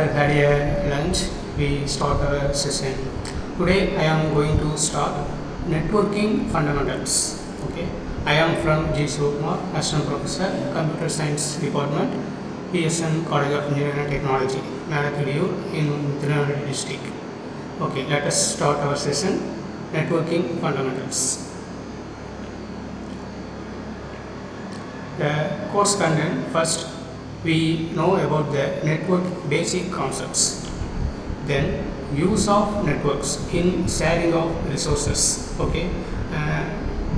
had a lunch, we start our session. Today I am going to start networking fundamentals. Okay, I am from G. Sukumar, Assistant Professor, Computer Science Department, PSN College of Engineering and Technology, Manakadiur in Tirunelveli district. Okay, let us start our session, networking fundamentals. The course content, first we know about the network basic concepts, then use of networks in sharing of resources. Okay,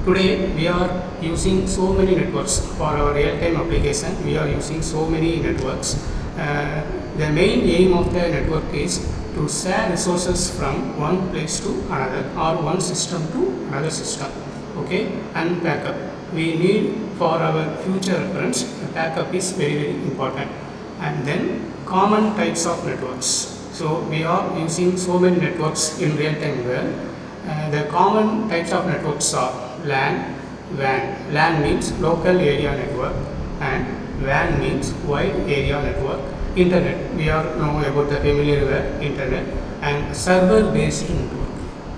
today we are using so many networks for our real-time application. We are using so many networks. The main aim of the network is to share resources from one place to another or one system to another system. Okay, and backup. We need for our future reference, backup is very important. And then common types of networks. So we are using so many networks in real-time world. The common types of networks are LAN, WAN. LAN means local area network and WAN means wide area network. Internet, we are know about the familiar word internet, and server-based network.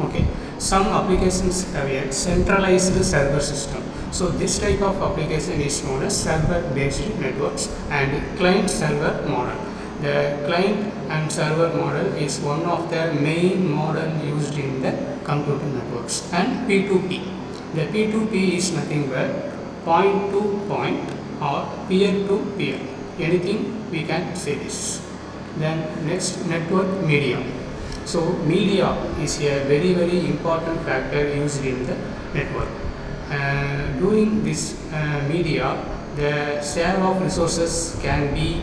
Okay, some applications have a centralized server system. So this type of application is known as server-based networks and client-server model. The client and server model is one of the main model used in the computer networks. And P2P. The P2P is nothing but point to point or peer to peer. Anything we can say this. Then next, network media. So media is a very important factor used in the network. During this media, the share of resources can be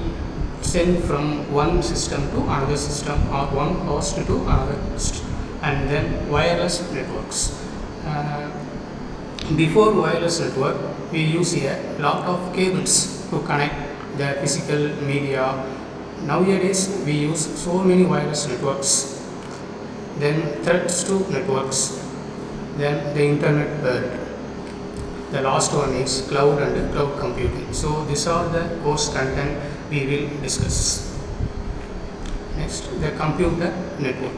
sent from one system to another system or one host to another host. And then wireless networks. Before wireless network, we use a lot of cables to connect the physical media. Nowadays, we use so many wireless networks. Then threads to networks. Then the internet world. The last one is cloud and cloud computing. So these are the course content we will discuss. Next, the computer network.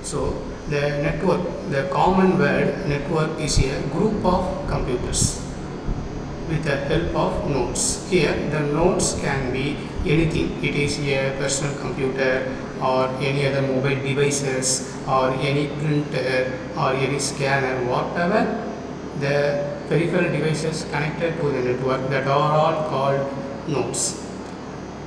So the network, the common word network is a group of computers with the help of nodes. Here the nodes can be anything. It is a personal computer or any other mobile devices or any printer or any scanner, whatever the peripheral devices connected to the network, that are all called nodes,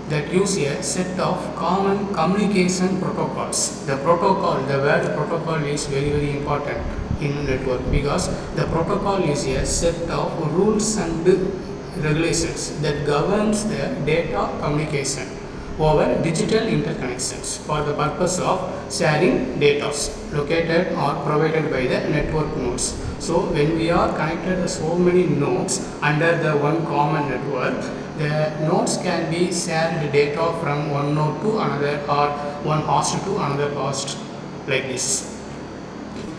that use a set of common communication protocols. The protocol, the word protocol is very important in network, because the protocol is a set of rules and regulations that governs the data communication over digital interconnections for the purpose of sharing data located or provided by the network nodes. So when we are connected to so many nodes under the one common network, the nodes can be shared data from one node to another or one host to another host, like this.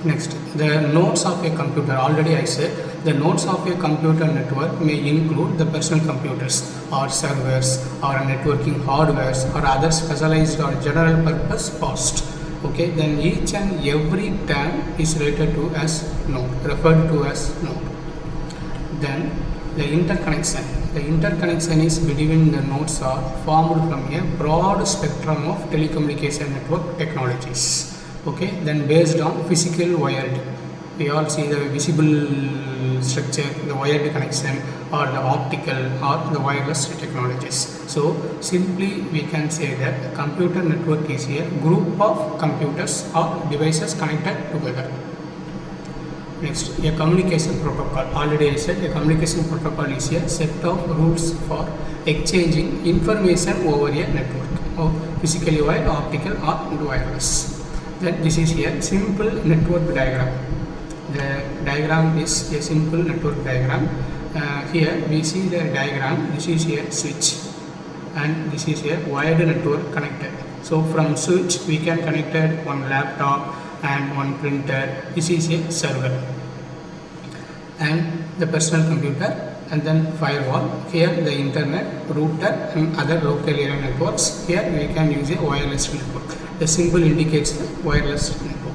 Next, the nodes of a computer. Already I said the nodes of a computer network may include the personal computers or servers or networking hardwares or other specialized or general purpose host. Okay, then each and every term is related to as node, referred to as node. Then the interconnection. The interconnection is between the nodes are formed from a broad spectrum of telecommunication network technologies. Okay, then based on physical wired, we all see the visible structure, the wired connection or the optical or the wireless technologies. So simply we can say that the computer network is a group of computers or devices connected together. Next, a communication protocol. Already I said a communication protocol is a set of rules for exchanging information over a network, or physically wired, optical or wireless. Then this is a simple network diagram. The diagram is a simple network diagram. Here we see the diagram. This is a switch and this is a wired network connected. So from switch we can connect one laptop and one printer. This is a server and the personal computer and then firewall. Here the internet, router and other local area networks. Here we can use a wireless network. The symbol indicates the wireless network.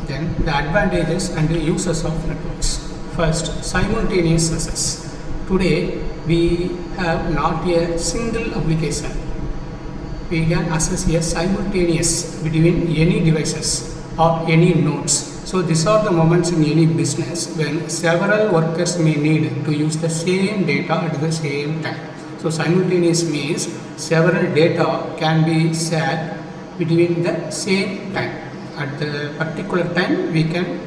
Then the advantages and the uses of networks. First, simultaneous access. Today we have not a single application. We can access a simultaneous between any devices or any nodes. So these are the moments in any business when several workers may need to use the same data at the same time. So simultaneous means several data can be shared between the same time. At the particular time we can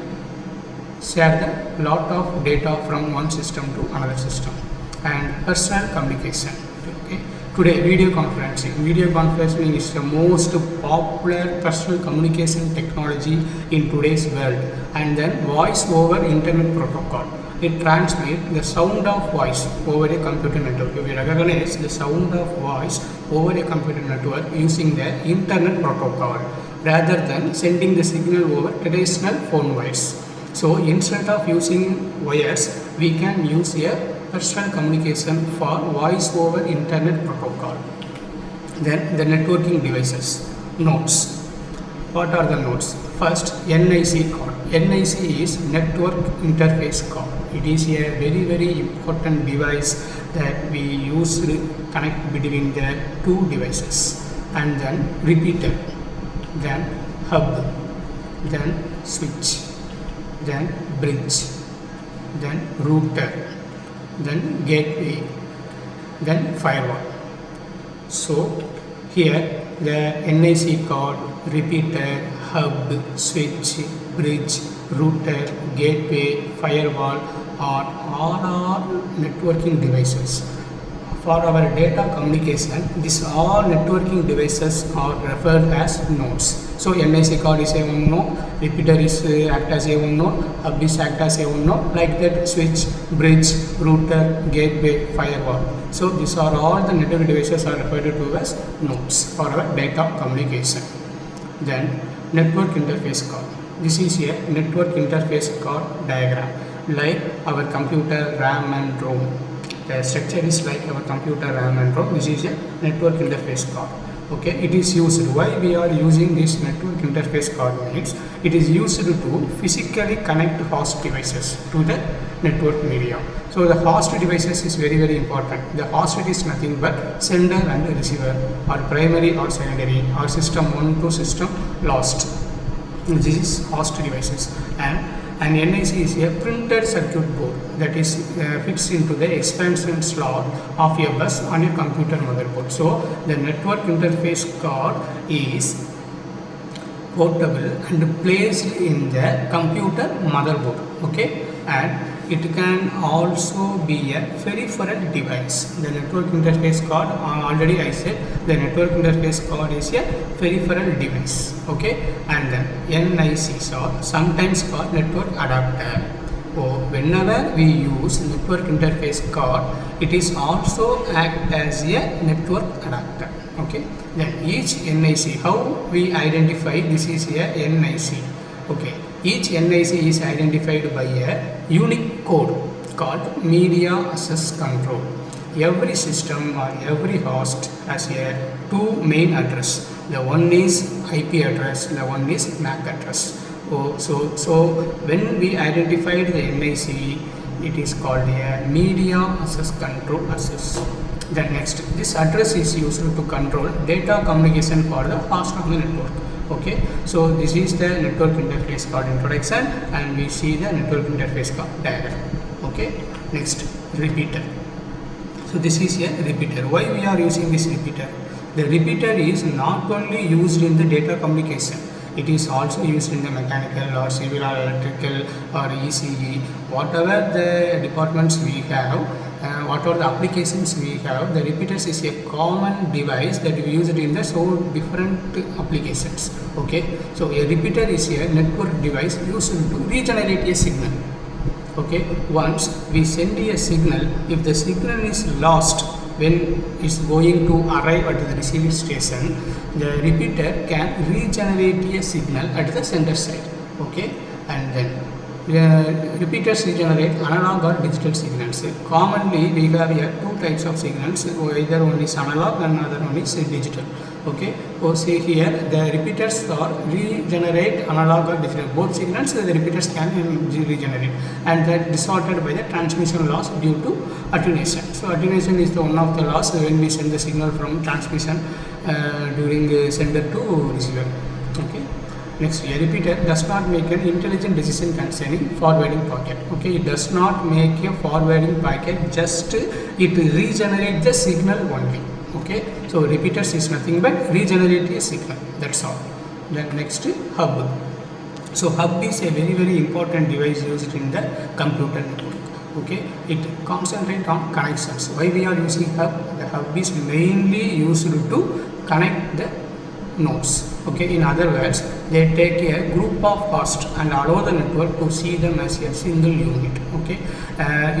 share the lot of data from one system to another system. And personal communication. Okay. Today video conferencing. Video conferencing is the most popular personal communication technology in today's world. And then voice over internet protocol. It transmits the sound of voice over a computer network. We recognize the sound of voice over a computer network using the internet protocol rather than sending the signal over traditional phone wires. So instead of using wires, we can use a personal communication for voice over internet protocol. Then the networking devices, nodes. What are the nodes? First, NIC card. NIC is network interface card. It is a very important device that we use to connect between the two devices. And then repeater, then hub, then switch, then bridge, then router, then gateway, then firewall. So here the NIC card, repeater, hub, switch, bridge, router, gateway, firewall are all networking devices. For our data communication, these all networking devices are referred as nodes. So NIC card is a one node, repeater is act as a one node, hub is act as a one node, like that switch, bridge, router, gateway, firewall. So these are all the network devices are referred to as nodes for our data communication. Then network interface card. This is a network interface card diagram, like our computer RAM and ROM. The structure is like our computer RAM and ROM. This is a network interface card. Okay, it is used. Why we are using this network interface card means it is used to physically connect host devices to the network media. So the host devices is very important. The host is nothing but sender and receiver, or primary or secondary, or system 1 to system lost. This is host devices. And NIC is a printed circuit board that is fixed into the expansion slot of a bus on a computer motherboard. So the network interface card is portable and placed in the computer motherboard. Okay, and it can also be a peripheral device. The network interface card, already I said, the network interface card is a peripheral device. Okay, and then NICs are sometimes called network adapter. So whenever we use network interface card, it is also act as a network adapter. Okay, then each NIC, how we identify this is a NIC. Okay, each NIC is identified by a unique code called media access control. Every system or every host has a two main address. The one is IP address, the one is MAC address. So when we identified the NIC, it is called a media access control access. Then next, this address is used to control data communication for the host of the network. Okay, so this is the network interface card introduction, and we see the network interface card diagram. Okay, next, repeater. So this is a repeater. Why we are using this repeater? The repeater is not only used in the data communication, it is also used in the mechanical or civil or electrical or ECE, whatever the departments we have, whatever the applications we have. The repeaters is a common device that we use it in the so different applications. Okay, so a repeater is a network device used to regenerate a signal. Okay, once we send a signal, if the signal is lost when it's going to arrive at the receiving station, the repeater can regenerate a signal at the sender side. Okay, and then Repeaters regenerate analog or digital signals. Commonly, we have here two types of signals. Either one is analog and another one is digital. Okay. So see here, the repeaters are regenerate analog or digital. Both signals, the repeaters can regenerate, and that distorted by the transmission loss due to attenuation. So attenuation is the one of the loss when we send the signal from transmission during sender to receiver. Okay. Next, a repeater does not make an intelligent decision concerning forwarding packet. Okay, it does not make a forwarding packet, just it regenerates the signal only. Okay, so repeaters is nothing but regenerate a signal. That's all. Then next, hub. So hub is a very important device used in the computer network. Okay, it concentrates on connections. Why we are using hub? The hub is mainly used to connect the nodes. Okay, in other words, they take a group of hosts and allow the network to see them as a single unit. Okay,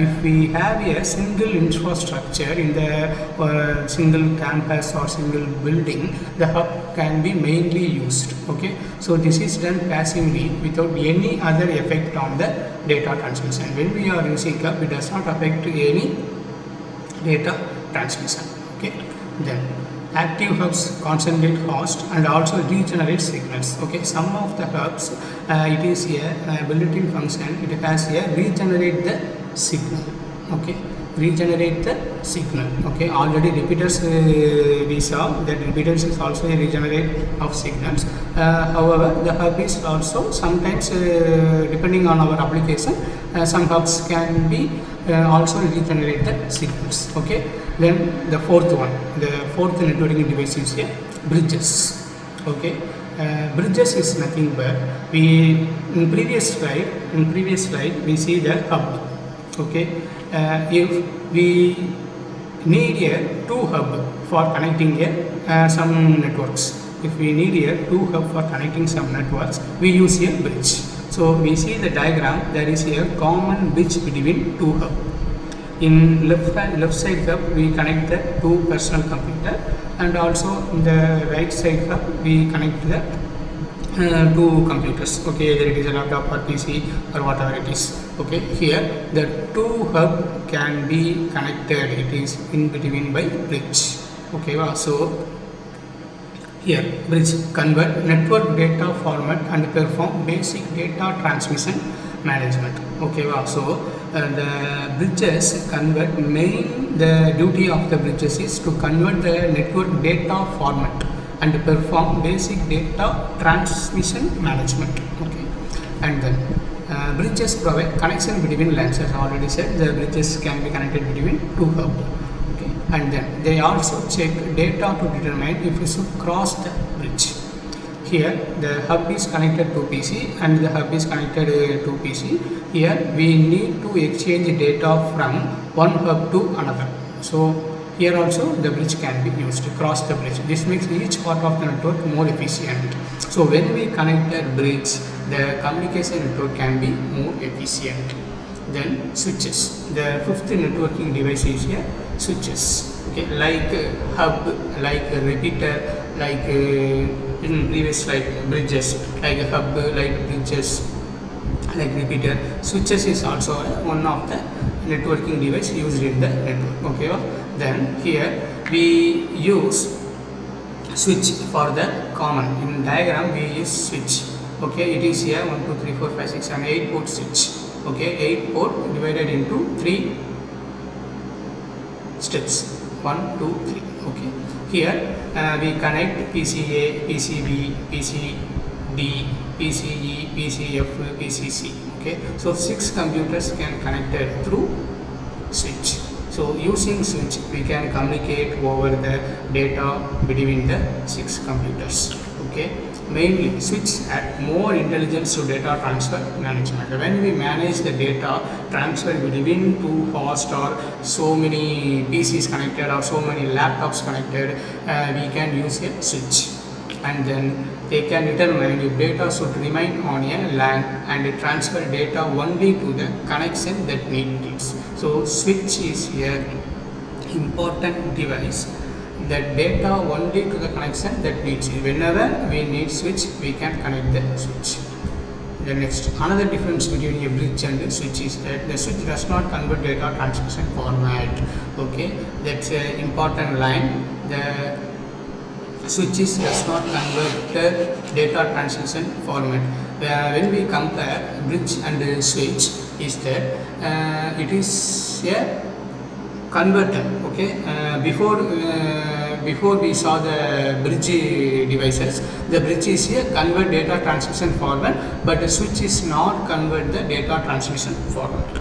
if we have a single infrastructure in the single campus or single building, the hub can be mainly used. Okay, so this is done passively without any other effect on the data transmission. When we are using hub, it does not affect any data transmission. Okay, then active hubs concentrate host and also regenerate signals. Okay, some of the hubs, it is a built-in function. It has a regenerate the signal. Okay, regenerate the signal. Okay, already repeaters we saw that repeaters is also a regenerate of signals. However, the hub is also sometimes depending on our application, some hubs can be also regenerate the signals. Okay, then the fourth networking device is here, bridges. Okay, bridges is nothing but in previous slide we see the hub. Okay, if we need a two hub for connecting some networks, if we need a two hub for connecting some networks, we use a bridge. So we see the diagram, there is a common bridge between two hubs. In left side hub we connect the two personal computer, and also in the right side hub we connect the two computers. Okay, either it is a laptop or PC or whatever it is. Okay, here the two hub can be connected, it is in between by bridge. Okay, so here bridge convert network data format and perform basic data transmission management. Okay, so the bridges convert the duty of the bridges is to convert the network data format and perform basic data transmission management. Okay, and then bridges provide connection between LANs. As I already said, the bridges can be connected between two hubs. Okay, and then they also check data to determine if you should cross the bridge. Here the hub is connected to PC and the hub is connected to PC. Here we need to exchange data from one hub to another. So here also the bridge can be used to cross the bridge. This makes each part of the network more efficient. So when we connect a bridge, the communication network can be more efficient. Then switches. The fifth networking device is here, switches. Okay, like hub, like repeater, like in previous slide, bridges, like a hub, like bridges, like repeater. Switches is also one of the networking device used in the network. Okay, then here we use switch for the common. In diagram we use switch. Okay, it is here 1 2 3 4 5 6 and 8 port switch. Okay, 8 port divided into 3 steps, 1 2 3. Okay, here we connect PCA, PCB, PCD, PCE, PCF, PCC. Okay, so 6 computers can connected through switch. So using switch we can communicate over the data between the 6 computers. Okay, mainly switch add more intelligence to data transfer management. When we manage the data transfer between two hosts or so many PCs connected or so many laptops connected, we can use a switch, and then they can determine if data should remain on a LAN and transfer data only to the connection that needs. So switch is an important device that data only to the connection that needs it. Whenever we need switch, we can connect the switch. The next, another difference between a bridge and a switch is that the switch does not convert data transmission format. Okay, that's an important line. The switches does not convert the data transmission format. When we compare bridge and switch, is that it is a converter. Okay, before we saw the bridge devices, the bridge is a convert data transmission format, but the switch is not convert the data transmission format.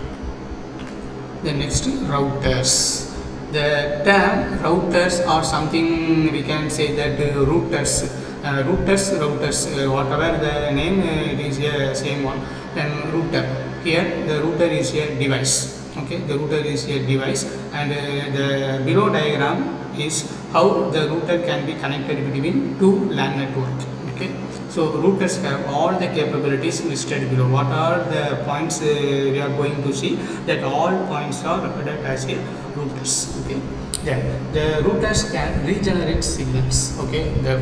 The next, routers. The term routers or something, we can say that routers, whatever the name, it is a same one. And router, here the router is a device. Okay, the router is a device, and the below diagram is how the router can be connected between two LAN network. Okay, so routers have all the capabilities listed below. What are the points we are going to see? That all points are represented as a routers. Okay, then the routers can regenerate signals. Okay, the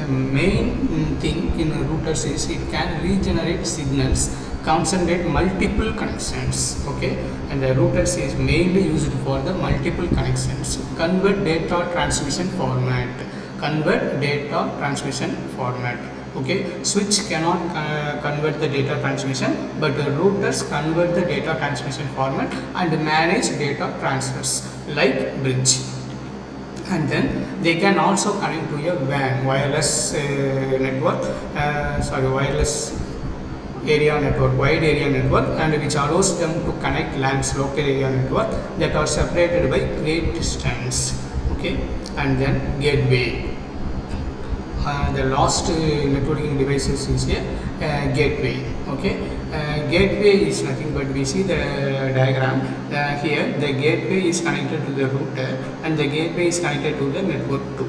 main thing in routers is it can regenerate signals, concentrate multiple connections. Okay, and the routers is mainly used for the multiple connections, convert data transmission format. Okay, switch cannot convert the data transmission, but the routers convert the data transmission format and manage data transfers like bridge. And then they can also connect to a WAN, wireless network, wireless area network, wide area network, and which allows them to connect LANs, local area network, that are separated by great distance. Okay, and then gateway. The last networking devices is a gateway. Okay, gateway is nothing but, we see the diagram here. The gateway is connected to the router, and the gateway is connected to the network too.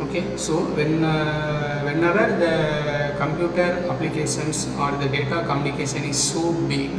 Okay, so whenever the computer applications or the data communication is so big,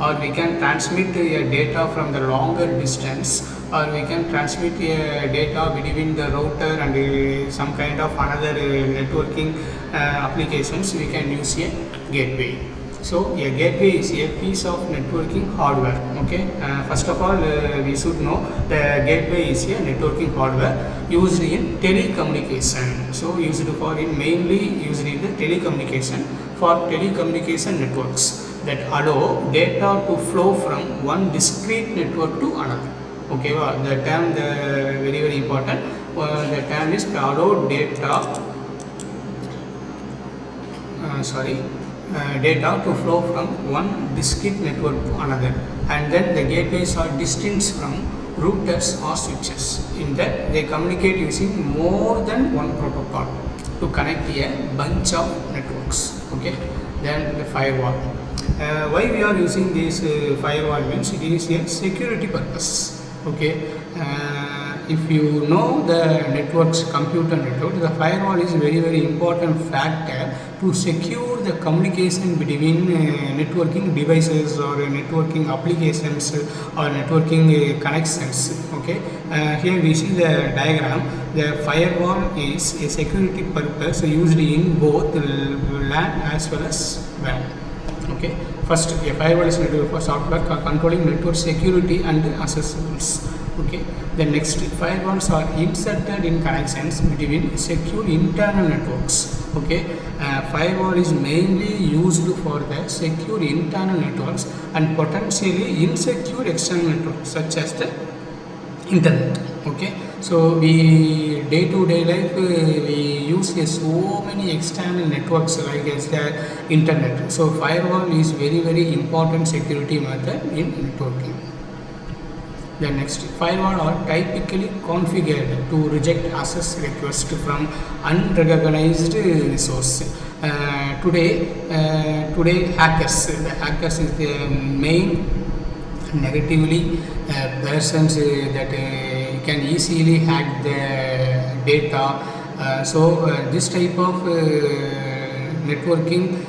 or we can transmit data from the longer distance, or we can transmit data between the router and some kind of another networking applications, we can use a gateway. So a gateway is a piece of networking hardware. Okay, first of all we should know the gateway is a networking hardware used in telecommunication. So mainly used in the telecommunication, for telecommunication networks that allow data to flow from one discrete network to another. Okay, the term, very important. The term is allow data. Data to flow from one discrete network to another, and then the gateways are distinct from routers or switches, in that they communicate using more than one protocol to connect a bunch of networks. Okay, then the firewall. Why we are using this firewall means it is a security purpose. Okay, if you know the networks, computer network, the firewall is very important factor to secure the communication between networking devices or networking applications or networking connections. Okay, here we see the diagram. The firewall is a security purpose used in both LAN as well as WAN. Okay, first a firewall is network for software controlling network security and accessibles. Okay, the next, firewalls are inserted in connections between secure internal networks. Okay, firewall is mainly used for the secure internal networks and potentially insecure external networks such as the internet. Okay, so we day-to-day life we use so many external networks like as the internet. So firewall is very important security method in networking. The next, firewall are typically configured to reject access requests from unrecognized resource. Today hackers is the main negatively persons that can easily hack the data. So this type of networking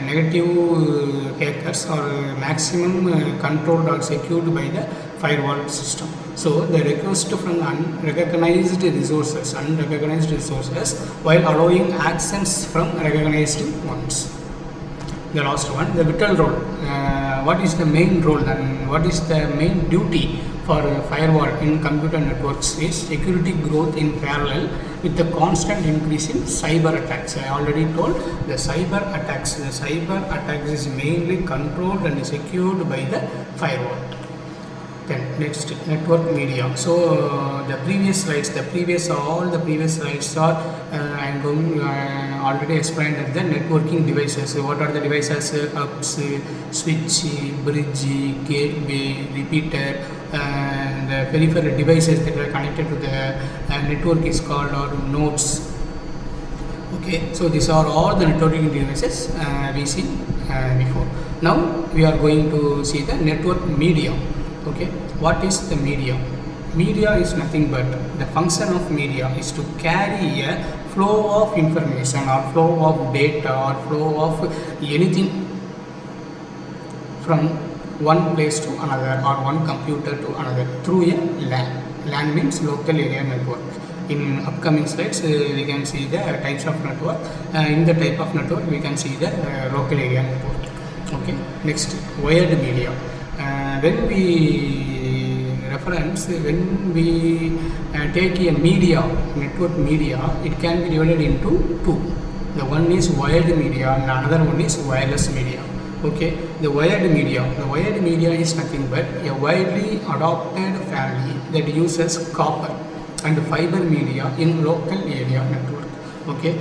negative hackers are maximum controlled or secured by the firewall system. So the request from unrecognized resources while allowing access from recognized ones. the last one, the vital role. What is the main role and what is the main duty for firewall in computer networks is security growth in parallel with the constant increase in cyber attacks. I already told the cyber attacks. The cyber attacks is mainly controlled and secured by the firewall. Then next, network media. So the previous slides, all the previous slides are I am going already explained that the networking devices. So what are the devices? Hubs, switch, bridge, gateway, repeater, and the peripheral devices that are connected to the network is called or nodes. Okay, so these are all the networking devices we see before. Now we are going to see the network media. Okay, what is the media? Media is nothing but the function of media is to carry a flow of information or flow of data or flow of anything from one place to another or one computer to another through a LAN. LAN means local area network. In upcoming slides, we can see the types of network. In the type of network, we can see the local area network. Okay, next, wired media. When we take a media, network media, it can be divided into two. The one is wired media and another one is wireless media. Okay, the wired media is nothing but a widely adopted family that uses copper and fiber media in local area network. Okay,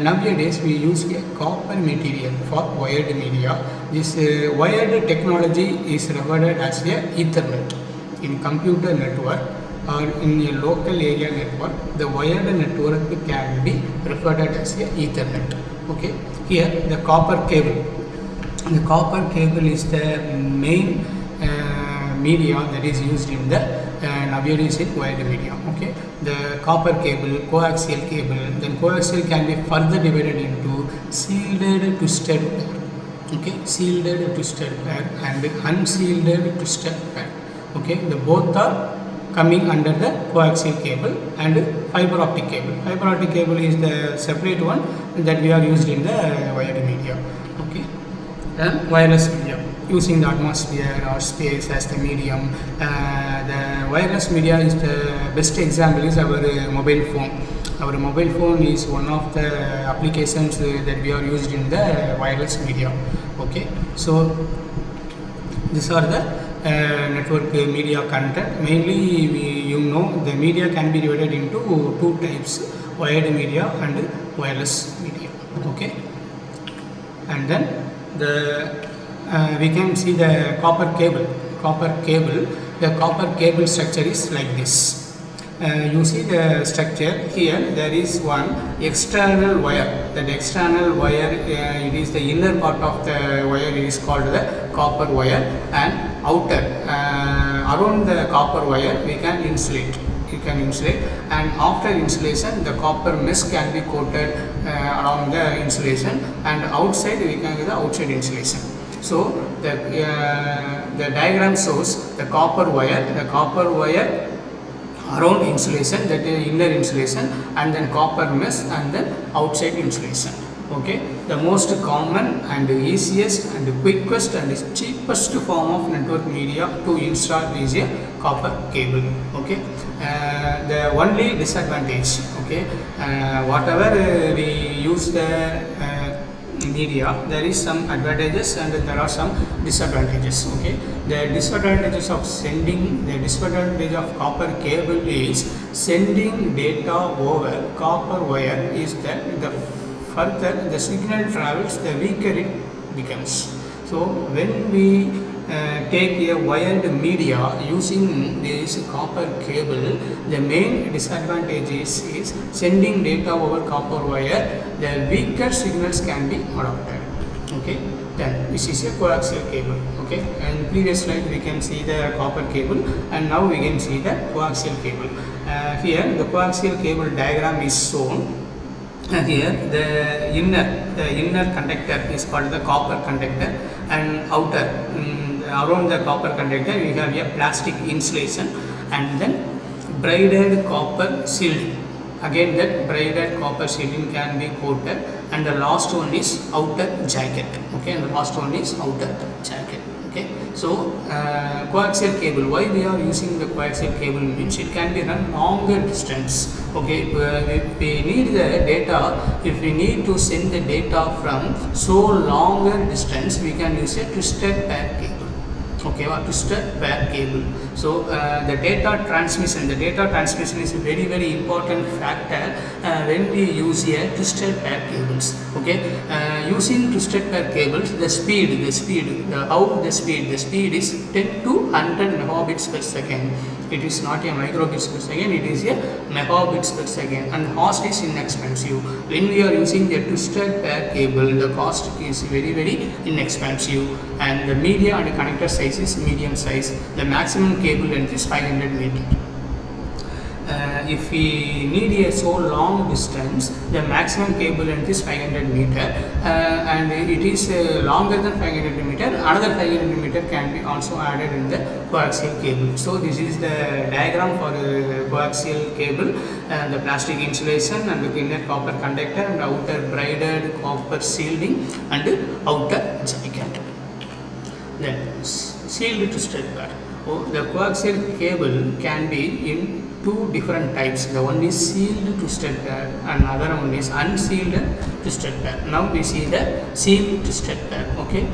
nowadays we use a copper material for wired media. This wired technology is referred as a Ethernet. In computer network or in a local area network, the wired network can be referred as a Ethernet. Okay, here the copper cable. The copper cable is the main media that is used in the nowadays in wired media. Okay, the copper cable, coaxial cable, then coaxial can be further divided into shielded twisted pair. Okay, shielded twisted pair and unshielded twisted pair. Okay, the both are coming under the coaxial cable and fiber optic cable. Fiber optic cable is the separate one that we are used in the wired media. Okay, and wireless media, using the atmosphere or space as the medium. The wireless media is the best example is our mobile phone. Our mobile phone is one of the applications that we are used in the wireless media. Okay, so these are the network media content. Mainly the media can be divided into two types, wired media and wireless media. Okay, and then we can see the copper cable. The copper cable structure is like this. You see the structure here. There is one external wire. That external wire, it is the inner part of the wire, is called the copper wire, and outer around the copper wire we can insulate. And after insulation, the copper mesh can be coated around the insulation, and outside we can get the outside insulation. So the diagram shows the copper wire around insulation, that is inner insulation, and then copper mesh, and then outside insulation. Okay, the most common and easiest and quickest and cheapest form of network media to install is a copper cable. Okay, the only disadvantage, okay, whatever we use the media, there is some advantages and there are some disadvantages. Okay, the disadvantage of copper cable is sending data over copper wire is that the further the signal travels, the weaker it becomes. So when we take a wired media using this copper cable, the main disadvantage is sending data over copper wire, the weaker signals can be adopted. Okay, then this is a coaxial cable. Okay, and previous slide we can see the copper cable, and now we can see the coaxial cable. Here the coaxial cable diagram is shown. Here the inner conductor is called the copper conductor, and outer around the copper conductor we have a plastic insulation, and then braided copper shielding, again that braided copper shielding can be coated, and the last one is outer jacket. Okay, and the last one is outer jacket. Okay, so coaxial cable, why we are using the coaxial cable means it can be run longer distance. Okay, if we need the data, if we need to send the data from so longer distance, we can use a twisted pair cable. Okay, or twisted pair cable. So the data transmission is a very important factor when we use a twisted pair cables. Okay, using twisted pair cables, the speed is 10 to 100 megabits per second. It is not a microbits per second, it is a megabits per second, and cost is inexpensive. When we are using a twisted pair cable, the cost is very inexpensive, and the media and connector size is medium size. The maximum cable length is 500 meter. If we need a so long distance, the maximum cable length is 500 meter, and it is longer than 500 meter. Another 500 meter can be also added in the coaxial cable. So this is the diagram for the coaxial cable, and the plastic insulation and the inner copper conductor and outer braided copper shielding and outer jacket. Then sealed twisted pair. The coaxial cable can be in two different types. The one is sealed twisted pair and another one is unsealed twisted pair. Now we see the sealed twisted pair. Okay,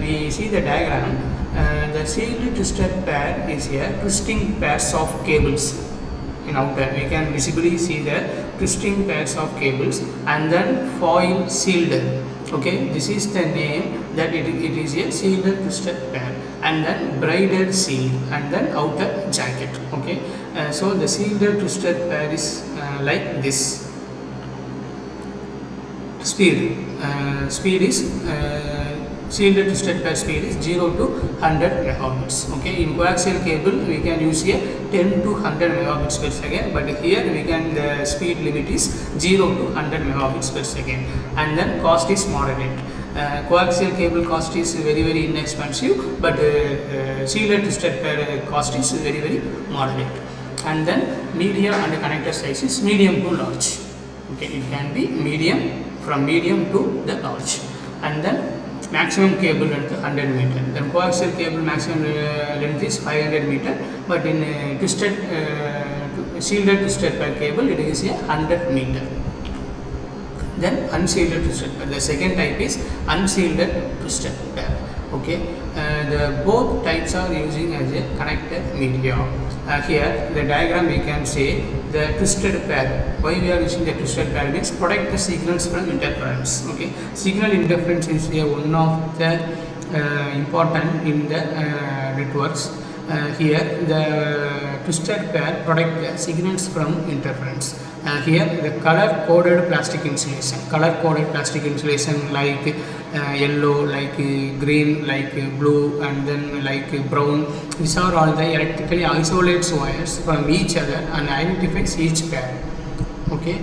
we see the diagram. The sealed twisted pair is here twisting pairs of cables. In outer we can visibly see the twisting pairs of cables and then foil sealed. Okay, this is the name that it is a sealed twisted pair, and then braided seal and then outer jacket. Okay, so the sealed twisted pair is like this. Speed is sealed twisted pair speed is 0 to 100 megabits. Okay, in coaxial cable we can use here 10 to 100 megabits per second, but here we can, the speed limit is 0 to 100 megabits per second, and then cost is moderate. Coaxial cable cost is very inexpensive, but sealed twisted pair cost is very moderate. And then media and connector size is medium to large. Okay, it can be medium, from medium to the large, and then maximum cable length 100 meter. Then coaxial cable maximum length is 500 meter, but in sealed twisted pair cable it is a 100 meter. Then unsealed twisted pair. The second type is unsealed twisted pair. Okay, the both types are using as a connected media. Here the diagram we can say the twisted pair. Why we are using the twisted pair means protect the signals from interference. Okay, signal interference is one of the important in the networks. Here the twisted pair protect the signals from interference. Here the color coded plastic insulation, like yellow, like green, like blue, and then like brown. These are all the electrically isolates wires from each other and identifies each pair. Okay,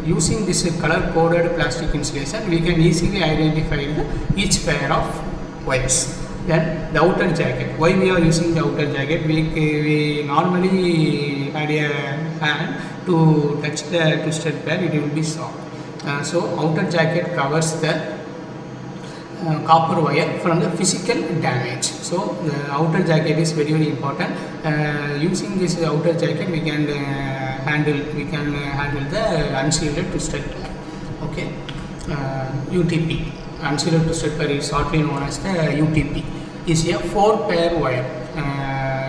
using this color coded plastic insulation we can easily identify each pair of wires. Then the outer jacket. Why we are using the outer jacket? We normally had a hand to touch the twisted pair, it will be soft. So outer jacket covers the copper wire from the physical damage. So the outer jacket is very important. Using this outer jacket we can handle the unsealed twisted pair. Okay, UTP. Unsealed twisted pair is shortly known as the UTP. Is a 4 pair wire.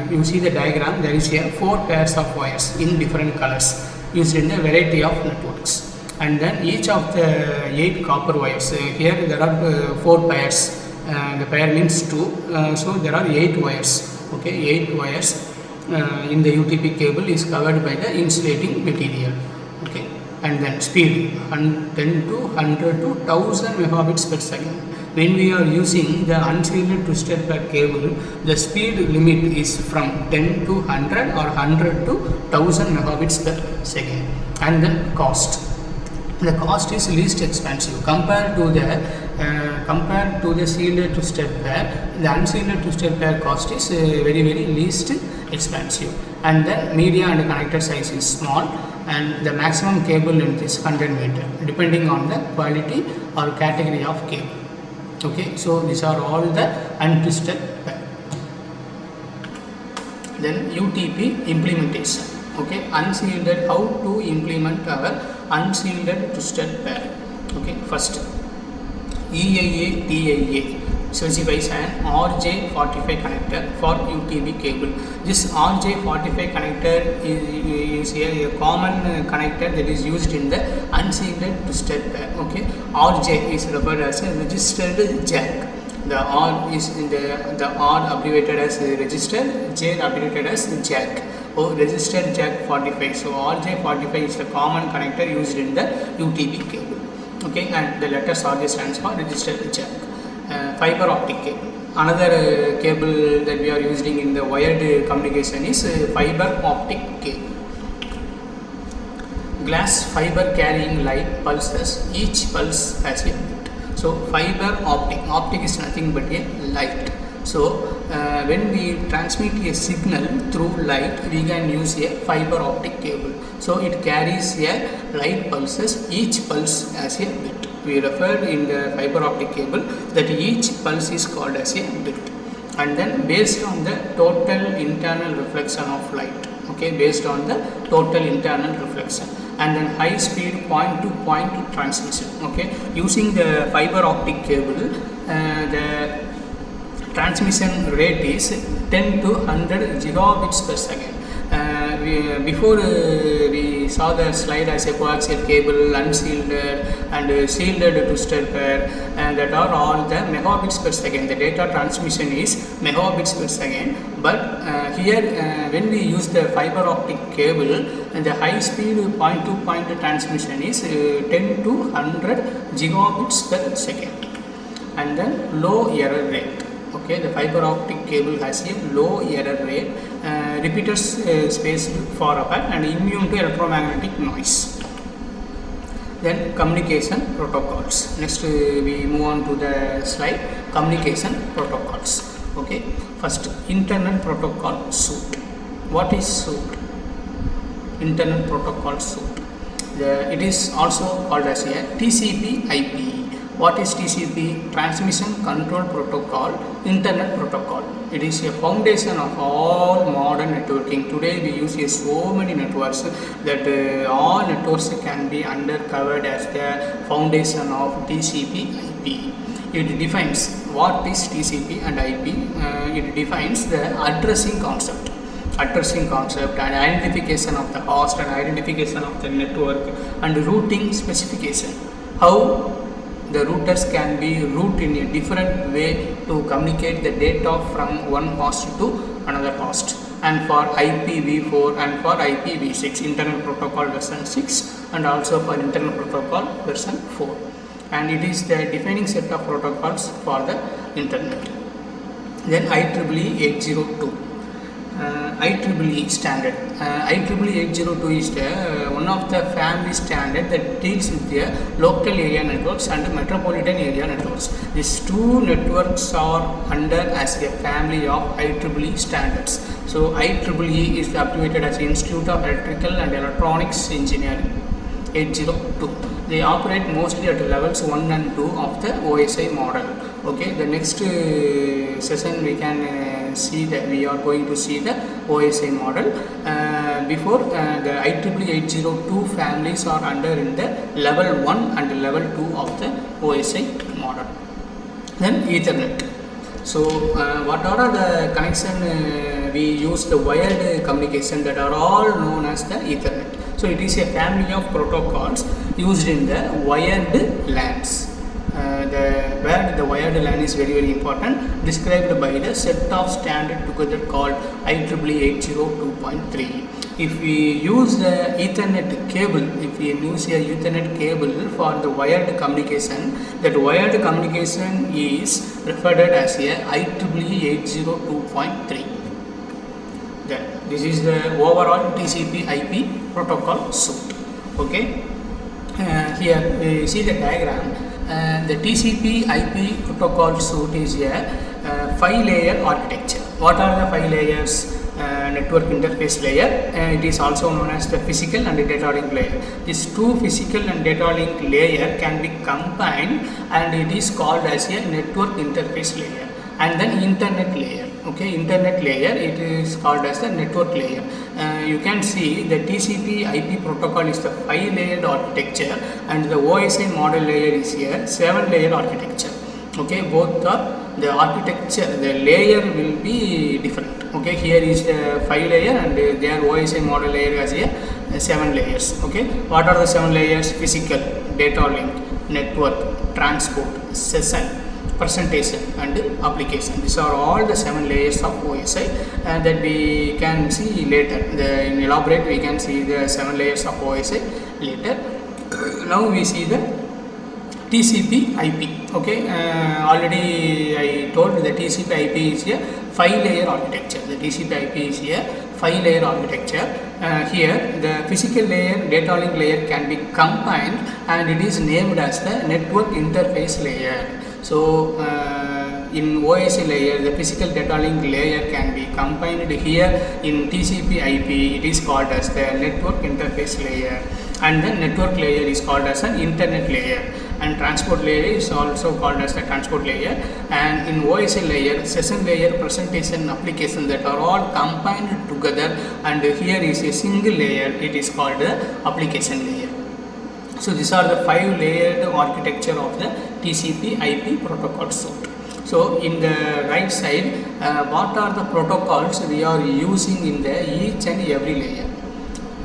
You see the diagram, there is here 4 pairs of wires in different colors used in a variety of networks. And then each of the 8 copper wires, here there are 4 pairs, the pair means 2, so there are 8 wires. Okay, 8 wires in the UTP cable is covered by the insulating material. Okay, and then speed 10 to 100 to 1000 megabits per second. When we are using the unsealed twisted pair cable, the speed limit is from 10 to 100 or 100 to 1000 megabits per second. And then cost. The cost is least expensive compared to the sealed twisted pair. The unsealed twisted pair cost is very least expansive, and then media and connector size is small, and the maximum cable length is 100 meter depending on the quality or category of cable. Okay, so these are all the untwisted pair. Then UTP implementation. Okay, unshielded, how to implement our unshielded twisted pair. Okay, first EIA TIA specifies an RJ45 connector for UTP cable. This RJ45 connector is a common connector that is used in the unshielded twisted pair. Okay, RJ is referred as a registered jack. The R is in the R abbreviated as register, J abbreviated as jack. Oh, registered jack 45. So RJ45 is the common connector used in the UTP cable. Okay, and the letter RJ stands for registered jack. Fiber optic cable. Another cable that we are using in the wired communication is fiber optic cable. Glass fiber carrying light pulses. Each pulse has a bit. So fiber optic is nothing but a light. So when we transmit a signal through light, we can use a fiber optic cable. So it carries a light pulses. Each pulse has a bit. We referred in the fiber optic cable that each pulse is called as a bit, and then based on the total internal reflection of light. Okay, based on the total internal reflection, and then high speed point to point transmission. Okay, using the fiber optic cable, the transmission rate is 10 to 100 gigabits per second. Before we saw the slide as a coaxial cable, unshielded and shielded twisted pair, and that are all the megabits per second. The data transmission is megabits per second, but here when we use the fiber optic cable, the high speed point to point transmission is 10 to 100 gigabits per second, and then low error rate. Okay, the fiber optic cable has a low error rate, repeaters spaced far apart, and immune to electromagnetic noise. Then communication protocols. Next we move on to the slide, communication protocols. Okay, first Internet Protocol Suite. What is suite? Internet Protocol Suite. It is also called as a TCP/IP. What is TCP? Transmission Control Protocol, Internet Protocol. It is a foundation of all modern networking. Today we use so many networks that all networks can be undercovered as the foundation of TCP/IP. It defines what is TCP and IP. It defines the addressing concept and identification of the host and identification of the network and routing specification. How the routers can be route in a different way to communicate the data from one host to another host, and for IPv4 and for IPv6, Internet Protocol version 6, and also for Internet Protocol version 4, and it is the defining set of protocols for the Internet. Then IEEE 802. IEEE standard. IEEE 802 is one of the family standard that deals with the local area networks and metropolitan area networks. These two networks are under as a family of IEEE standards. So IEEE is abbreviated as Institute of Electrical and Electronics Engineering 802. They operate mostly at levels 1 and 2 of the OSI model. Okay, the next session we can see that we are going to see the OSI model. Before the IEEE 802 families are under in the level 1 and level 2 of the OSI model. Then Ethernet. So what are the connection we use the wired communication that are all known as the Ethernet. So it is a family of protocols used in the wired LANs. Where the wired LAN is very important, described by the set of standard together called IEEE 802.3. If we use the Ethernet cable, if we use a Ethernet cable for the wired communication, that wired communication is referred as a IEEE 802.3. This is the overall TCP/IP protocol suite. Okay. Here we see the diagram. The TCP/IP protocol suite is a 5-layer architecture. What are the 5 layers? network interface layer, it is also known as the physical and the data link layer. These two physical and data link layer can be combined and it is called as a network interface layer. And then internet layer, okay, internet layer, it is called as the network layer. You can see the TCP IP protocol is the 5-layered architecture and the OSI model layer is here 7-layer architecture. Okay, both are the architecture, the layer will be different. Okay, here is a 5-layer and their OSI model layer has a 7 layers. Okay, what are the 7 layers? Physical, data link, network, transport, session, presentation and application. These are all the 7 layers of OSI that we can see later. In elaborate we can see the 7 layers of OSI later. Now we see the TCP IP. Okay, already I told the TCP IP is a 5-layer architecture. The TCP IP is a 5-layer architecture. Here the physical layer, data link layer can be combined and it is named as the network interface layer. So in OSI layer, the physical data link layer can be combined. Here in TCP IP, it is called as the network interface layer, and then network layer is called as an internet layer, and transport layer is also called as the transport layer. And in OSI layer, session layer, presentation, application, that are all combined together, and here is a single layer, it is called the application layer. So these are the 5-layered architecture of the TCP IP protocol suite. So in the right side, what are the protocols we are using in the each and every layer?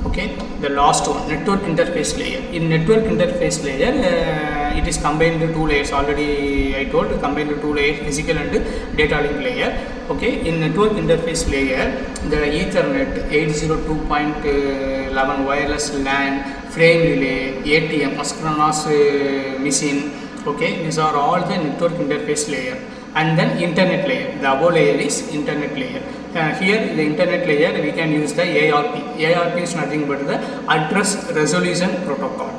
Okay, the last one, network interface layer. In network interface layer, it is combined into 2 layers. Already I told, combined into 2 layers, physical and data link layer. Okay, in network interface layer, the Ethernet 802.11 wireless LAN, frame relay, ATM, asynchronous machine. Okay, these are all the network interface layer. And then internet layer, the above layer is internet layer. Here the internet layer we can use the ARP. ARP is nothing but the address resolution protocol.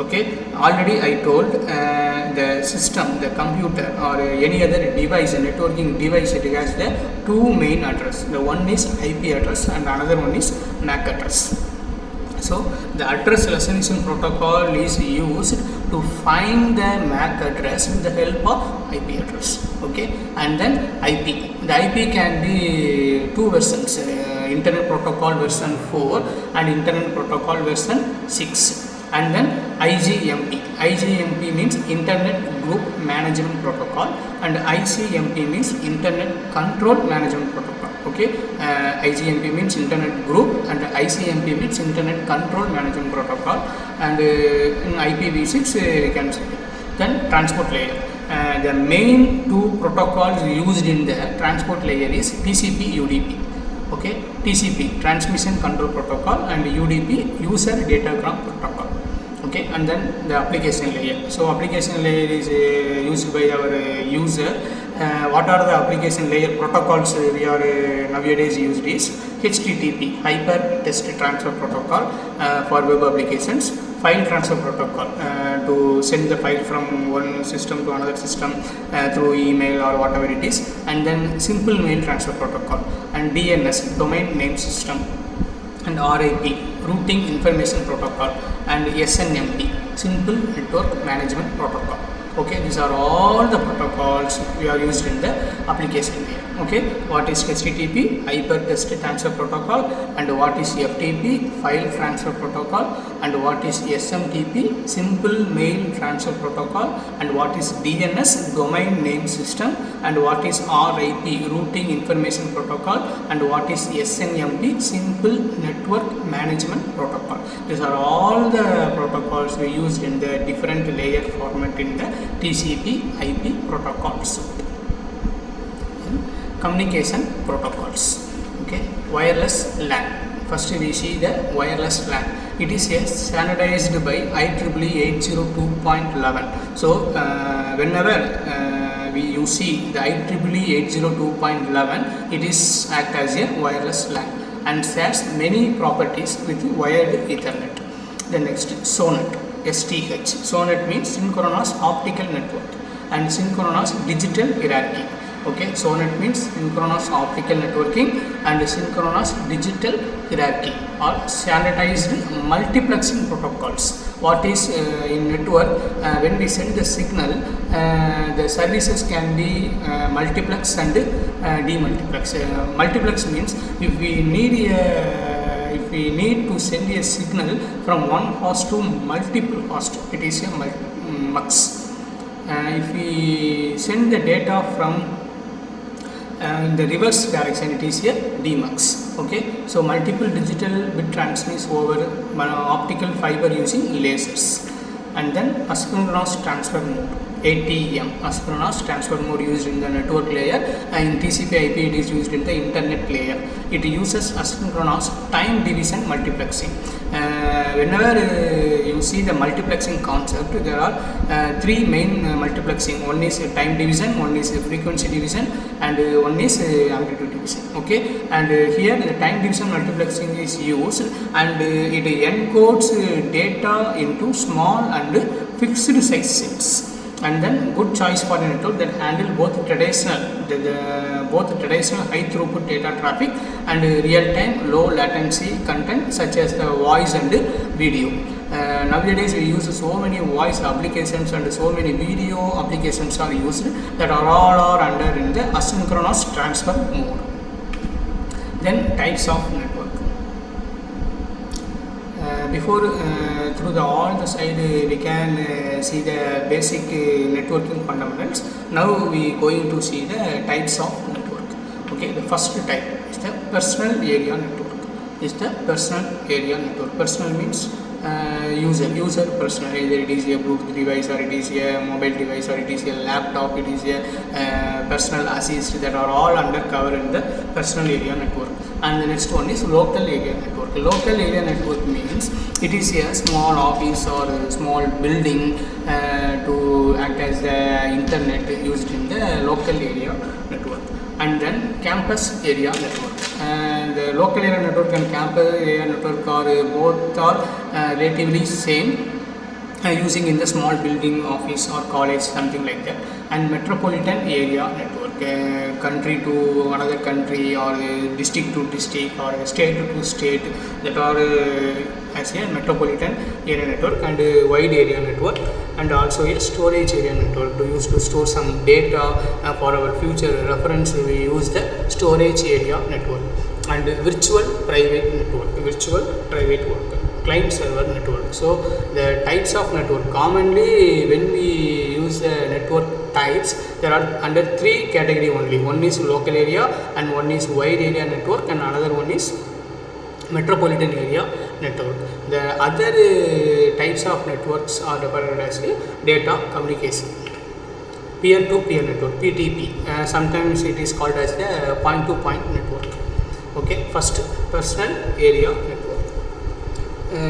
Okay, already I told the system, the computer or any other device, a networking device, it has the 2 main address. The one is IP address and another one is MAC address. So the address resolution protocol is used to find the MAC address with the help of IP address. Okay, and then IP. The IP can be 2 versions, Internet Protocol version 4 and Internet Protocol version 6. And then IGMP. IGMP means Internet Group Management Protocol, and ICMP means Internet Control Management Protocol. Okay, IGMP means Internet Group and ICMP means Internet Control Management Protocol, and in IPv6 we can see. Then transport layer. The main 2 protocols used in the transport layer is TCP UDP. Okay, TCP, Transmission Control Protocol, and UDP, User Datagram Protocol. Okay, and then the application layer. So application layer is used by our user. What are the application layer protocols we are nowadays used is HTTP, Hyper Text Transfer Protocol, for web applications, file transfer protocol to send the file from one system to another system through email or whatever it is, and then simple mail transfer protocol, and DNS, domain name system, and RIP, routing information protocol, and SNMP, simple network management protocol. Okay, these are all the protocols we are used in the application layer. Okay, what is HTTP, Hypertext Transfer Protocol, and what is FTP, File Transfer Protocol, and what is SMTP, Simple Mail Transfer Protocol, and what is DNS, Domain Name System, and what is RIP, Routing Information Protocol, and what is SNMP, Simple Network Management Protocol. These are all the protocols we used in the different layer format in the TCP IP protocols. Communication protocols. Okay, wireless LAN. First we see the wireless LAN. It is standardized by IEEE 802.11. So whenever you see the IEEE 802.11, it is act as a wireless LAN and shares many properties with wired Ethernet. The next, SONET, STH. SONET means synchronous optical network and synchronous digital hierarchy. Okay, SONET means synchronous optical networking and synchronous digital hierarchy or standardized multiplexing protocols. What is in network? When we send the signal, the services can be multiplex and demultiplex. Multiplex means if we need to send a signal from one host to multiple host, it is a mux. If we send the data from in the reverse direction, it is a demux. Okay, so multiple digital bit transmits over optical fiber using lasers, and then asynchronous transfer mode, ATM, asynchronous transfer mode used in the network layer, and in TCP/IP it is used in the internet layer. It uses asynchronous time division multiplexing. Whenever you see the multiplexing concept, there are three main multiplexing. One is time division, one is frequency division, and one is amplitude division. Okay, and here the time division multiplexing is used, and it encodes data into small and fixed size sets. And then good choice for a network that handle both traditional high throughput data traffic and real time low latency content such as the voice and video. Nowadays we use so many voice applications and so many video applications are used that are under in the asynchronous transfer mode. Then types of network. Before through all the side we can see the basic networking fundamentals. Now we going to see the types of network. Okay, the first type is the personal area network. Personal means user personal, either it is a Bluetooth device or it is a mobile device or it is a laptop, it is a personal assist, that are all under cover in the personal area network. And the next one is local area network. Local area network means it is a small office or a small building to act as the internet used in the local area network. And then campus area network. And the local area network and campus area network are both are relatively same, using in the small building, office or college, something like that. And metropolitan area network, country to another country or district to district or state to state, that are as a metropolitan area network. And wide area network, and also a storage area network to use to store some data for our future reference. We use the storage area network. And virtual private network, client server network. So the types of network, commonly when we use the network types, there are under three category only. One is local area, and one is wide area network, and another one is metropolitan area network. The other types of networks are referred as data communication, peer-to-peer network, PTP. Sometimes it is called as the point-to-point network. Okay, first personal area network.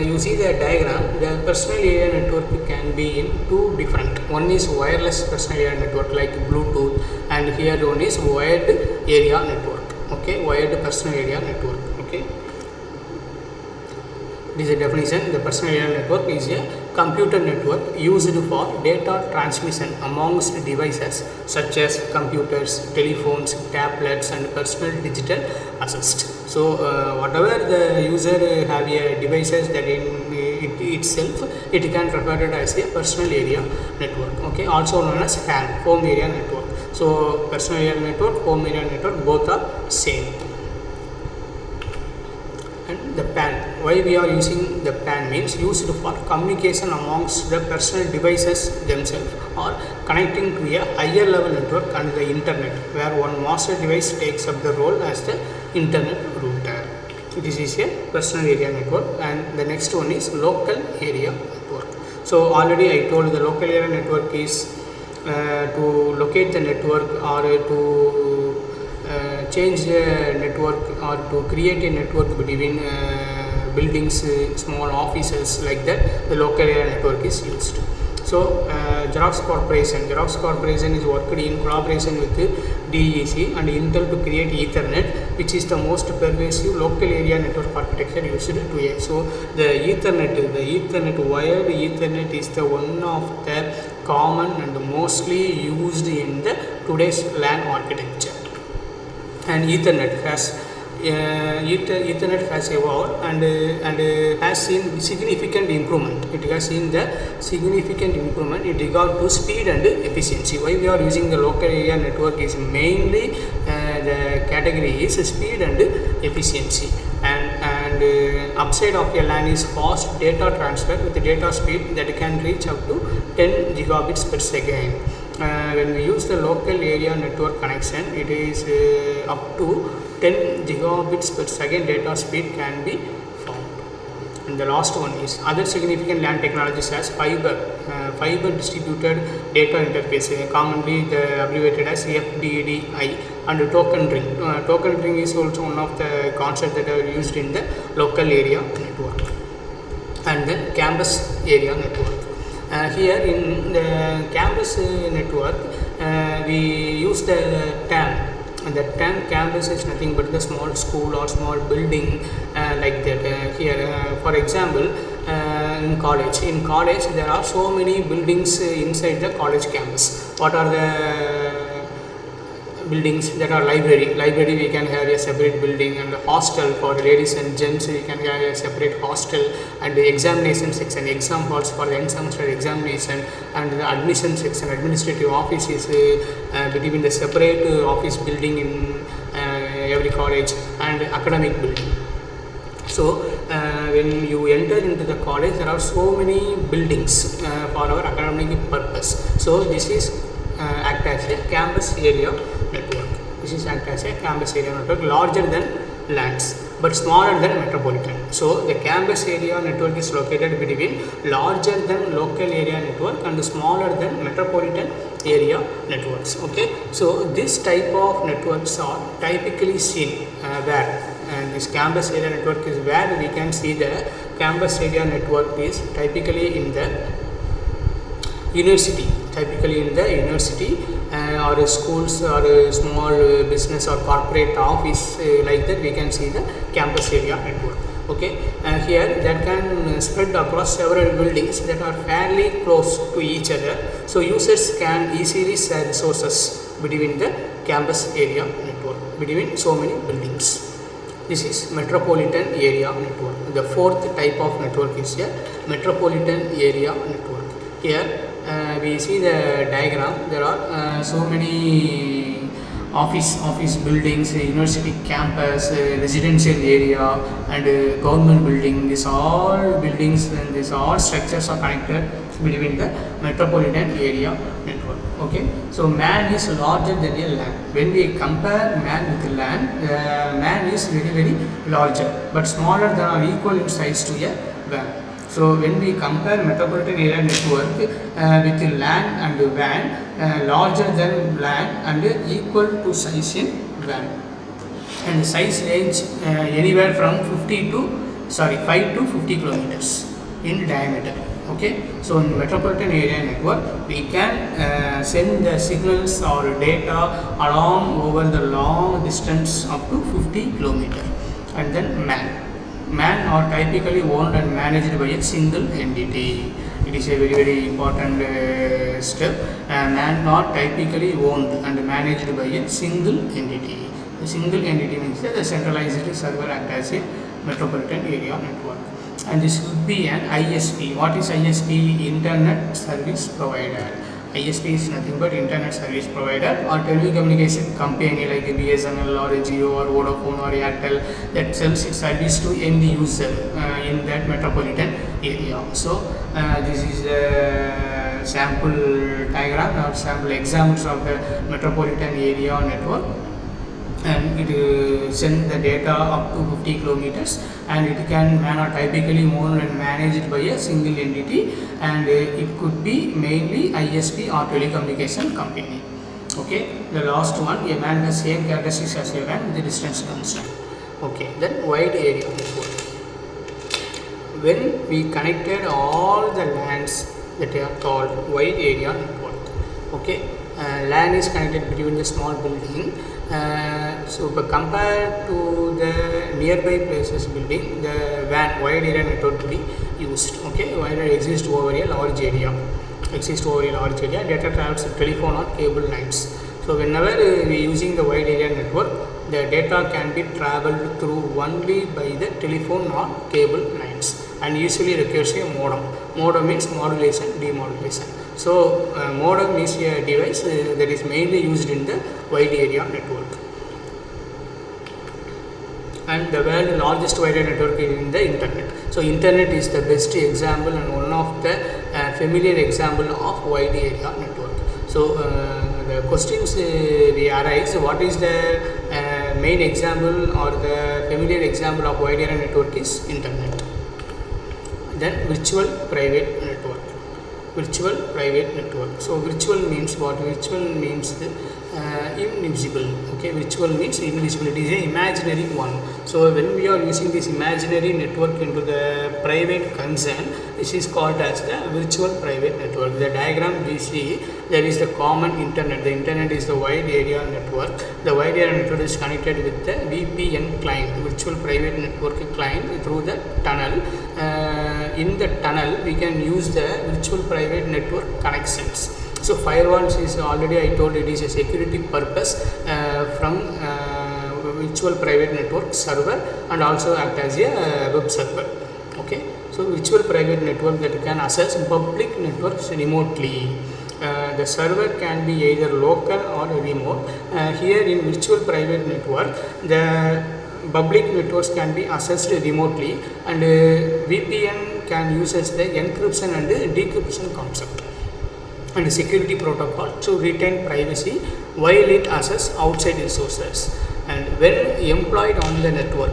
You see the diagram. The personal area network can be in two different. One is wireless personal area network like Bluetooth, and here one is wired area network. Okay, wired personal area network. Okay, this is a definition. The personal area network is a computer network used for data transmission amongst devices such as computers, telephones, tablets, and personal digital assist. So whatever the user have a devices that in itself, it can refer it as a personal area network. Okay, also known as HAN, home area network. So personal area network, home area network, both are same. And the PAN, why we are using the PAN means used for communication amongst the personal devices themselves, or connecting to a higher level network and the internet, where one master device takes up the role as the internet router. This is a personal area network. And the next one is local area network. So already I told the local area network is to locate the network, or to change the network, or to create a network between buildings, small offices, like that. The local area network is used. So Xerox Corporation is worked in collaboration with DEC and Intel to create Ethernet, which is the most pervasive local area network architecture used today. So the Ethernet wired Ethernet is the one of the common and mostly used in the today's LAN architecture. And Ethernet has evolved and has seen significant improvement. It has seen the significant improvement in regard to speed and efficiency. Why we are using the local area network is mainly the category is speed and efficiency. And upside of a LAN is fast data transfer with the data speed that can reach up to 10 gigabits per second. When we use the local area network connection, it is up to 10 gigabits per second data speed can be found. And the last one is other significant LAN technologies as fiber distributed data interface, commonly abbreviated as FDDI, and token ring. Token ring is also one of the concepts that are used in the local area network. And then campus area network. Here in the campus network, we use the term. And the term campus is nothing but the small school or small building like that. Here, for example, in college there are so many buildings inside the college campus. What are the buildings? That are library we can have a separate building, and hostel for ladies and gents we can have a separate hostel, and the examination section, exam halls for the end semester examination, and the admission section, administrative office is between the separate office building in every college, and academic building. So when you enter into the college, there are so many buildings for our academic purpose. So this is act as a campus area network. This is act as a campus area network, larger than LANs but smaller than metropolitan. So the campus area network is located between larger than local area network and smaller than metropolitan area networks. Okay, so this type of networks are typically seen where, and this campus area network is where we can see the campus area network is typically in the university, or schools, or small business or corporate office, like that we can see the campus area network. Okay, here that can spread across several buildings that are fairly close to each other, so users can easily share resources between the campus area network, between so many buildings. This is metropolitan area network. The fourth type of network is a metropolitan area network. Here we see the diagram. There are so many office buildings, university campus, residential area, and government building. These all buildings and these all structures are connected between the metropolitan area network. Okay, so MAN is larger than a LAN. When we compare MAN with LAN, MAN is very larger but smaller than or equal in size to a WAN. So when we compare metropolitan area network with LAN and WAN, larger than LAN and equal to size in WAN, and the size range anywhere from 5 to 50 kilometers in diameter. Okay, so in metropolitan area network we can send the signals or data along over the long distance up to 50 kilometers. And then MAN are typically owned and managed by a single entity. It is a very important step. MAN are typically owned and managed by a single entity. The single entity means that the centralized server act as a metropolitan area network. And this would be an ISP. What is ISP? Internet service provider. ISP is nothing but internet service provider or telecommunication company like a BSNL or a Jio or Vodafone or Airtel that sells its service to end user in that metropolitan area. So this is a sample diagram or sample examples of the metropolitan area network, and it sends the data up to 50 kilometers, and it can typically owned and managed by a single entity, and it could be mainly ISP or telecommunication company. Okay, the last one, a MAN has same characteristics as a WAN with the distance constant. Okay, then wide area network. When we connected all the LANs that are called wide area network. Okay, LAN is connected between the small building. So compared to the nearby places building, the WAN wide area network to be used. Okay, wide area exists over a large area. exist over a large area. Data travels through telephone or cable lines. So whenever we are using the wide area network, the data can be traveled through only by the telephone or cable lines, and usually requires a modem. Modem means modulation, demodulation. So modem is a device that is mainly used in the wide area network. And the world's largest wide area network is in the internet. So internet is the best example and one of the familiar example of wide area network. So the questions we arise, what is the main example or the familiar example of wide area network is internet. Then virtual private network. Virtual private network. So virtual means what? Virtual means the invisible. Okay, virtual means invisible. It is an imaginary one. So when we are using this imaginary network into the private concern, this is called as the virtual private network. The diagram we see, there is the common internet. The internet is the wide area network. The wide area network is connected with the VPN client, virtual private network client, through the tunnel. In the tunnel, we can use the virtual private network connections. So firewalls is already I told it is a security purpose from virtual private network server, and also act as a web server. Okay, so virtual private network that can access public networks remotely. The server can be either local or remote. Here in virtual private network, the public networks can be accessed remotely, and VPN can use as the encryption and decryption concept and security protocol to retain privacy while it access outside resources. And when employed on the network,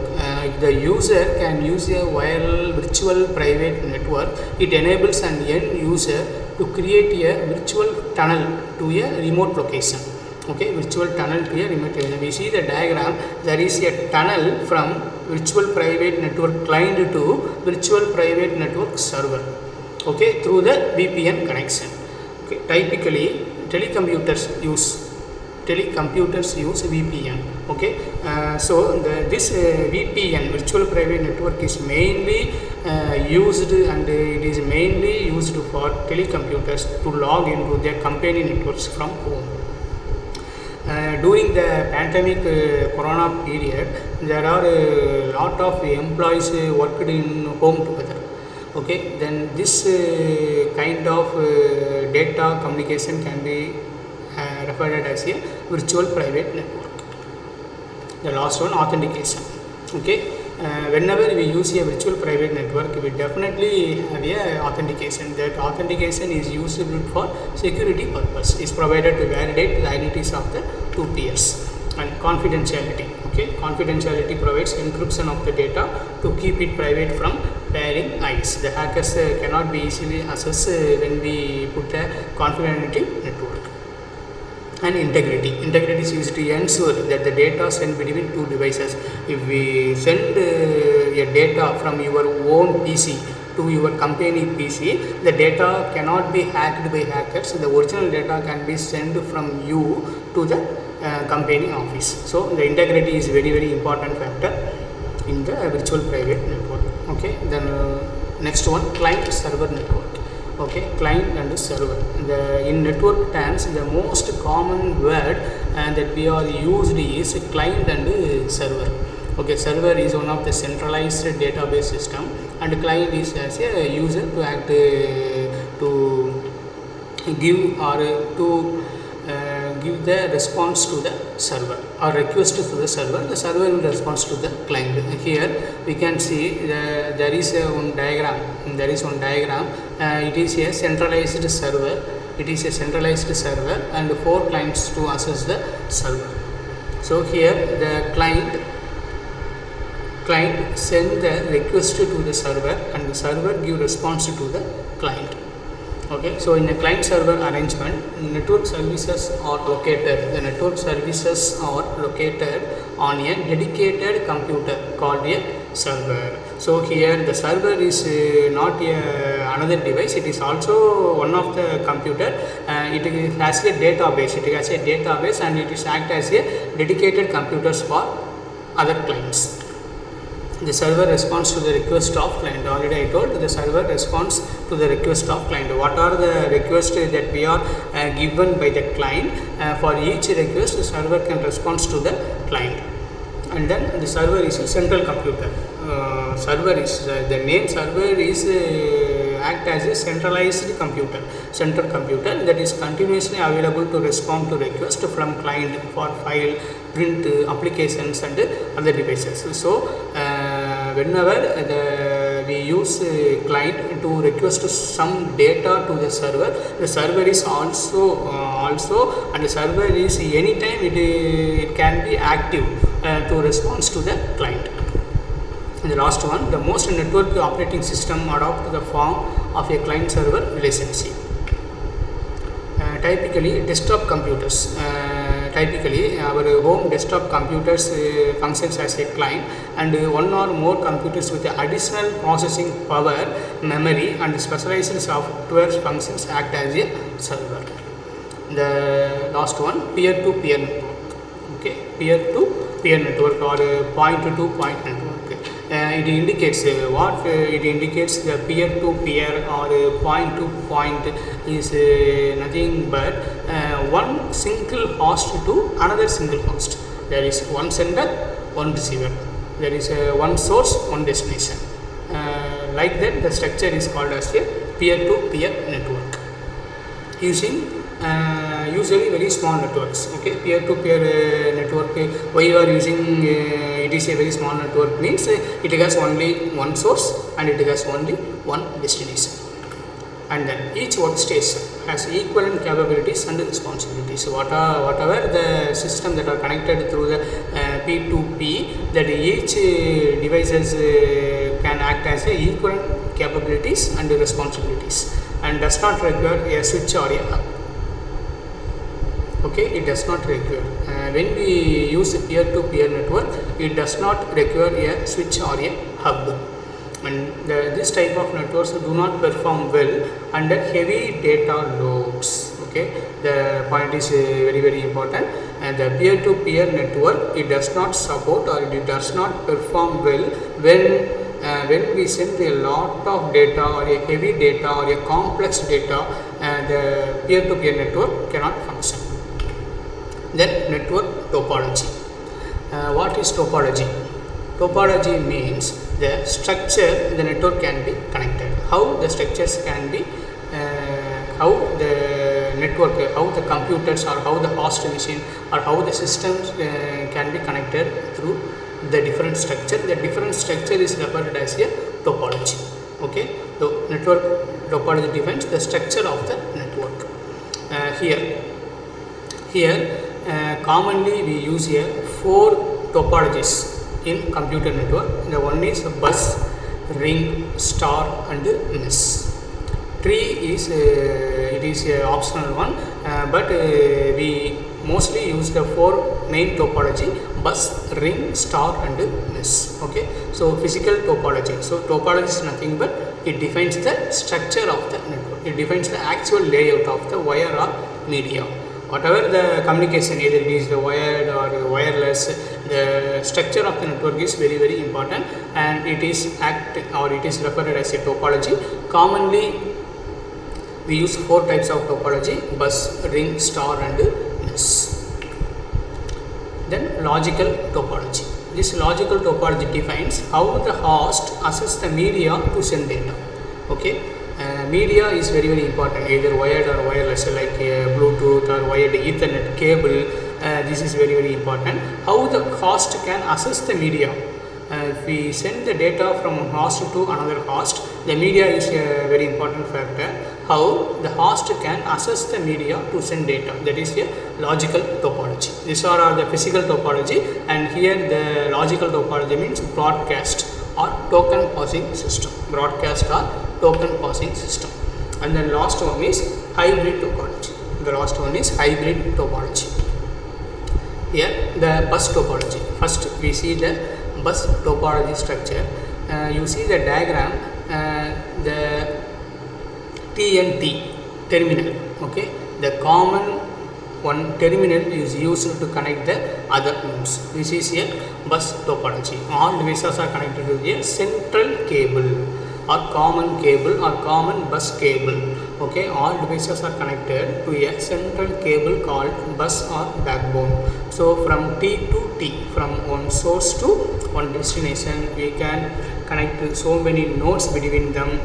the user can use a virtual private network. It enables an end user to create a virtual tunnel to a remote location. Okay, virtual tunnel to a remote location. We see the diagram. There is a tunnel from virtual private network client to virtual private network server. Okay, through the VPN connection. Okay, typically telecomputers use VPN. Okay, so this VPN, virtual private network, is mainly used, and it is mainly used for telecomputers to log into their company networks from home. During the pandemic corona period, there are a lot of employees worked in home together. Okay, then this kind of data communication can be referred as a virtual private network. The last one, authentication. Okay, whenever we use a virtual private network, we definitely have a authentication. That authentication is used for security purpose. Is provided to validate the identities of the two peers. And confidentiality. Okay, confidentiality provides encryption of the data to keep it private from prying eyes. The hackers cannot be easily accessed when we put a confidentiality network. And integrity. Integrity is used to ensure that the data sent between two devices. If we send a data from your own PC to your company PC, the data cannot be hacked by hackers. The original data can be sent from you to the company office. So the integrity is very important factor in the virtual private network. Okay, then next one, client server network. Okay, client and server. In network terms, the most common word that we are used is client and server. Okay, server is one of the centralized database system, and client is as a user to act to give or to give the response to the server or request to the server. The server will respond to the client. Here we can see there is one diagram. It is a centralized server. It is a centralized server and 4 clients to access the server. So here the client send the request to the server, and the server give response to the client. Okay, so in a client server arrangement, network services are located. The network services are located on a dedicated computer called a server. So here the server is not another device. It is also one of the computer. It has a database. It has a database, and it is act as a dedicated computers for other clients. The server responds to the request of client. Already I told the server responds to the request of client. What are the requests that we are given by the client? For each request, the server can respond to the client. And then the server is a central computer. Server is the name server is act as a centralized computer, central computer that is continuously available to respond to request from client for file, print, applications and other devices. So whenever we use client to request some data to the server is also and the server is anytime it can be active to respond to the client. And the last one, the most network operating system adopt the form of a client server relationship. Typically desktop computers, typically our home desktop computers functions as a client, and one or more computers with additional processing power, memory and specialized software functions act as a server. The last one, peer-to-peer network. Okay, peer-to-peer network or point-to-point network. It indicates what it indicates the peer-to-peer or point-to-point is nothing but one single host to another single host. There is one sender, one receiver. There is one source, one destination. Like that, the structure is called as a peer-to-peer network. Using usually very small networks. Okay, peer-to-peer network. Why you are using it is a very small network means it has only one source and it has only one destination. And then each workstation has equivalent capabilities and responsibilities. So whatever the system that are connected through the P2P, that each devices can act as a equivalent capabilities and responsibilities, and does not require a switch or a hub. Okay, it does not require. When we use a peer-to-peer network, it does not require a switch or a hub. And this type of networks do not perform well under heavy data loads. Okay, the point is very important. And the peer-to-peer network, it does not support or it does not perform well when we send a lot of data or a heavy data or a complex data, the peer-to-peer network cannot function. Then network topology. What is topology? Topology means the structure the network can be connected. How the structures can be, how the network, how the computers or how the host machine or how the systems can be connected through the different structure. The different structure is referred as a topology. Okay, so network topology defines the structure of the network. Here commonly we use here 4 topologies in computer network. The one is bus, ring, star and mesh. Tree is it is a optional one, but we mostly use the 4 main topology: bus, ring, star and mesh. Okay, so physical topology. So topology is nothing but it defines the structure of the network. It defines the actual layout of the wire or media. Whatever the communication, either it is the wired or wireless, the structure of the network is very important, and it is referred as a topology. Commonly we use 4 types of topology: bus, ring, star and mesh. Then logical topology. This logical topology defines how the host accesses the media to send data. Okay, media is very important, either wired or wireless, like Bluetooth or wired Ethernet cable. This is very important. How the host can access the media. If we send the data from one host to another host, the media is a very important factor. How the host can access the media to send data, that is a logical topology. These are the physical topology, and here the logical topology means broadcast or token passing system. Broadcast or token passing system. And then last one is hybrid topology. The last one is hybrid topology. Here the bus topology. First we see the bus topology structure. You see the diagram, the TNT terminal. Okay, the common One terminal is used to connect the other nodes. This is a bus topology. All devices are connected to a central cable or common cable or common bus cable. Okay, all devices are connected to a central cable called bus or backbone. So from T to T, from one source to one destination, we can connect so many nodes between them.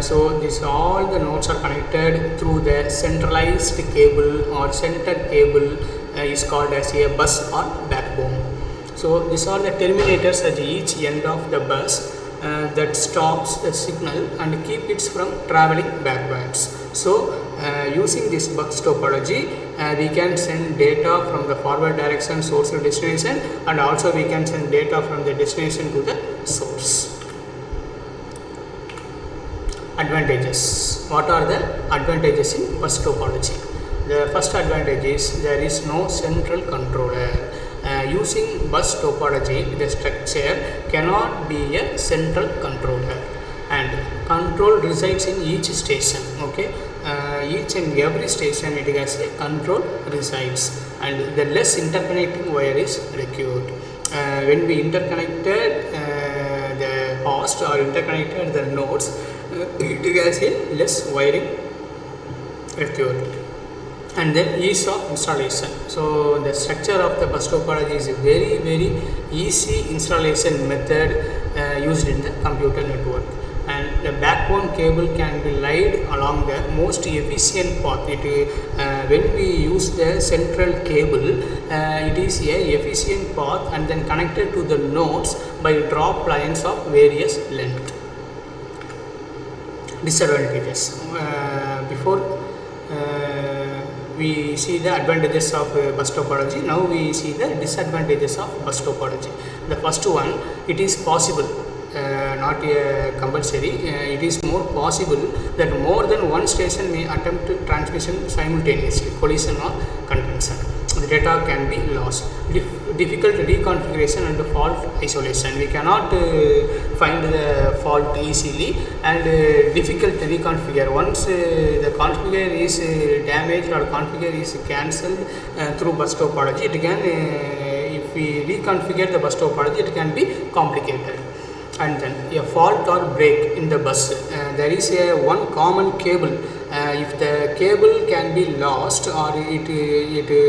So this all the nodes are connected through the centralized cable or center cable is called as a bus or backbone. So these are the terminators at each end of the bus that stops the signal and keep it from traveling backwards. So using this bus topology, we can send data from the forward direction source to destination, and also we can send data from the destination to the source. Advantages. What are the advantages in bus topology? The first advantage is there is no central controller. Using bus topology, the structure cannot be a central controller, and control resides in each station. Okay, each and every station it has a control resides, and the less interconnecting wire is required. When we interconnected the host or interconnected the nodes, it has a less wiring required. And then ease of installation. So the structure of the bus topology is a very easy installation method used in the computer network, and the backbone cable can be laid along the most efficient path. When we use the central cable, it is a efficient path and then connected to the nodes by drop lines of various length. Disadvantages. Before we see the advantages of bus topology, now we see the disadvantages of bus topology. The first one, it is possible, not a compulsory, it is more possible that more than one station may attempt transmission simultaneously, collision or contention. The data can be lost. Difficult reconfiguration and fault isolation. We cannot find the fault easily, and difficult to reconfigure. Once the configure is damaged or configure is cancelled through bus topology, it can, if we reconfigure the bus topology, it can be complicated. And then a fault or break in the bus. There is a one common cable. If the cable can be lost or it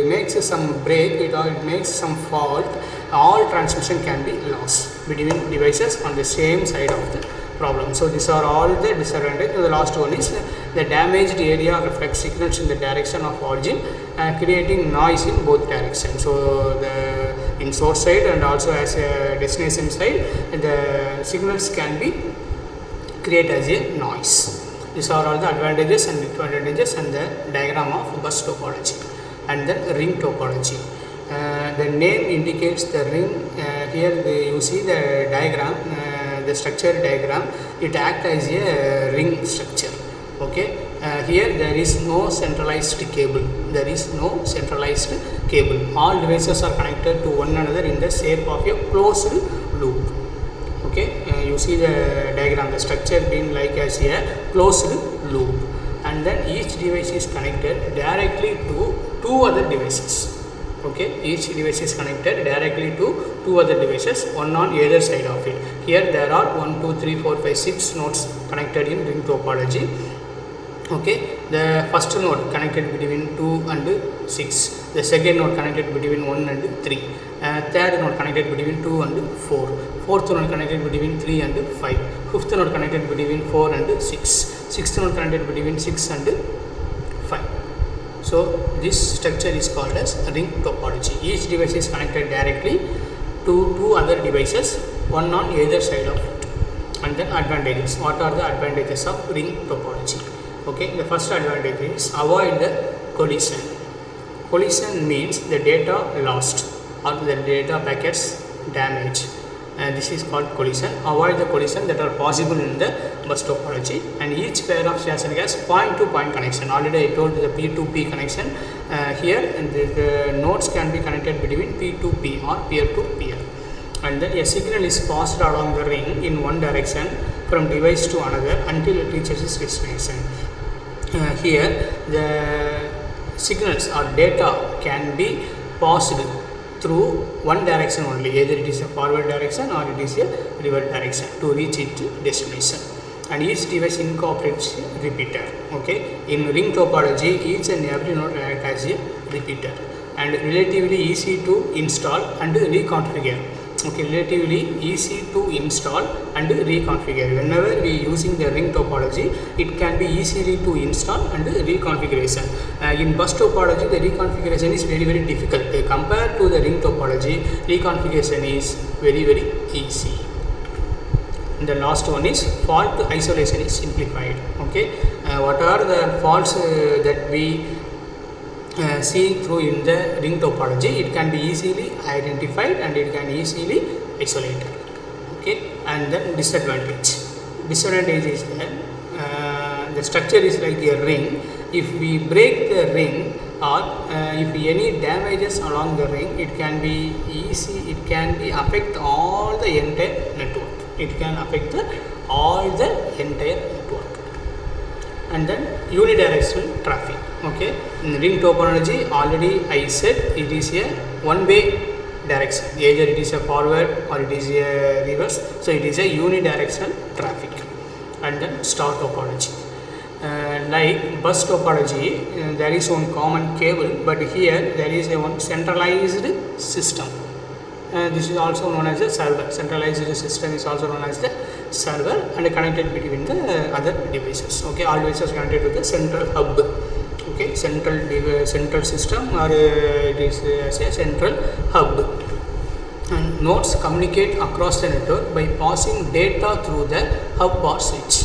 makes some break, or it makes some fault, all transmission can be lost between devices on the same side of the problem. So these are all the disadvantages. The last one is the damaged area reflects signals in the direction of origin, creating noise in both directions. So in source side and also as a destination side, the signals can be created as a noise. These are all the advantages and disadvantages and the diagram of bus topology. And then ring topology. The name indicates the ring. Here you see the diagram, the structure diagram. It acts as a ring structure. Okay. Here there is no centralized cable. There is no centralized cable. All devices are connected to one another in the shape of a closed loop. Okay, you see the diagram, the structure being like as a closed loop, and then each device is connected directly to two other devices. Okay, each device is connected directly to two other devices, one on either side of it. Here there are 1, 2, 3, 4, 5, 6 nodes connected in ring topology. Okay, the first node connected between 2 and 6, the second node connected between 1 and 3, third node connected between 2 and 4, fourth node connected between 3 and 5, fifth node connected between 4 and 6, sixth node connected between 6 and 5. So this structure is called as ring topology. Each device is connected directly to two other devices, one on either side of it. And then advantages. What are the advantages of ring topology? Okay, the first advantage is avoid the collision. Collision means the data lost or the data packets damaged. This is called collision. Avoid the collision that are possible in the bus topology, and each pair of station has point-to-point connection. Already I told the P2P connection. Here the nodes can be connected between P2P or peer-to-peer, and then a signal is passed along the ring in one direction from device to another until it reaches its destination. Here the signals or data can be passed through one direction only, either it is a forward direction or it is a revert direction to reach its destination. And each device incorporates a repeater. Okay, in ring topology, each and every node acts as a repeater and relatively easy to install and reconfigure. Okay, relatively easy to install and reconfigure. Whenever we using the ring topology, it can be easily to install and reconfiguration. In bus topology, the reconfiguration is very difficult. Compared to the ring topology, reconfiguration is very easy. And the last one is fault isolation is simplified. Okay, what are the faults that we see through in the ring topology? It can be easily identified and it can easily isolated. Okay, and then disadvantage is that the structure is like a ring. If we break the ring or if any damages along the ring, it can be affect all the entire network. It can affect all the entire network. And then unidirectional traffic. Okay, in ring topology, already I said it is a one-way direction, either it is a forward or it is a reverse, so it is a unidirectional traffic. And then star topology, like bus topology, there is one common cable, but here there is a one centralized system. This is also known as a server. Centralized system is also known as the server and connected between the other devices. Okay, all devices connected to the central hub. Okay, central system, or it is as a central hub. And nodes communicate across the network by passing data through the hub or switch.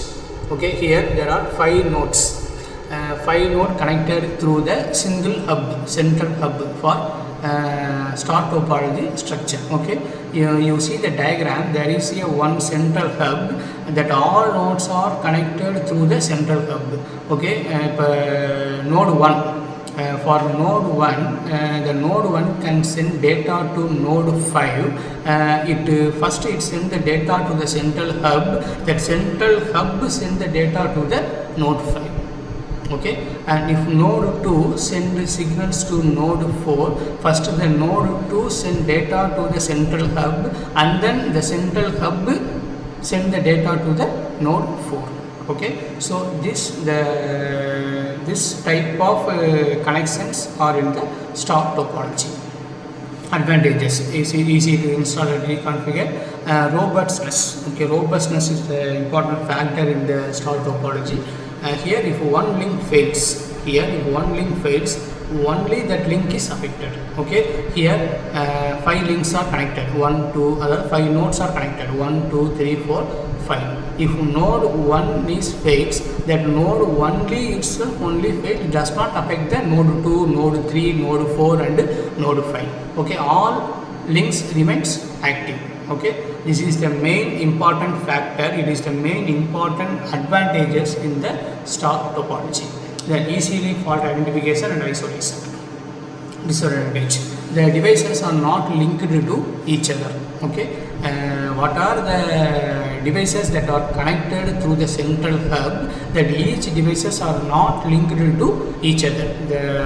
Okay, here there are 5 nodes. 5 nodes connected through the single hub, central hub for star topology structure. Okay, you see the diagram, there is a one central hub that all nodes are connected through the central hub. Okay, node 1, for node 1, the node 1 can send data to node 5. First it send the data to the central hub, that central hub send the data to the node 5. Okay, and if node 2 send signals to node 4, first the node 2 send data to the central hub and then the central hub send the data to the node 4. Okay, so this type of connections are in the star topology. Advantages: easy to install and reconfigure. Robustness. Okay, robustness is the important factor in the star topology. Here if one link fails, only that link is affected. Okay, here 5 links are connected, 1, 2, other 5 nodes are connected, 1, 2, 3, 4, 5. If node 1 is fails, that node only itself fails, it does not affect the node 2, node 3, node 4 and node 5. Okay, all links remains active. Okay, this is the main important factor, it is the main important advantages in the star topology. The easily fault identification and isolation. Disadvantage: the devices are not linked to each other. Okay, what are the devices that are connected through the central hub? That each devices are not linked to each other.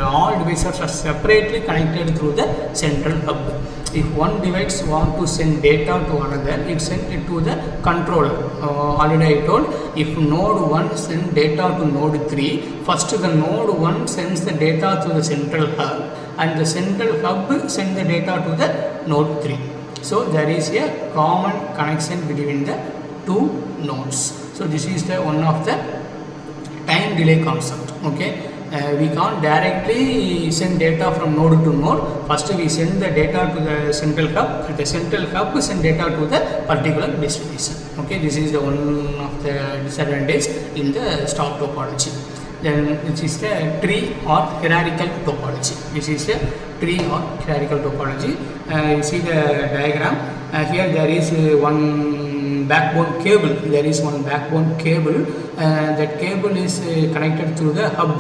All devices are separately connected through the central hub. If one device want to send data to another, it send it to the controller. Already I told, if node 1 send data to node 3, first the node 1 sends the data to the central hub and the central hub send the data to the node 3. So there is a common connection between the 2 nodes. So this is the one of the time delay concept. Okay, we can't directly send data from node to node. First we send the data to the central hub and the central hub send data to the particular destination. Okay, this is the one of the disadvantage in the star topology. Then this is the tree or hierarchical topology. This is a tree or hierarchical topology. You see the diagram. Here there is one backbone cable. That cable is connected through the hub.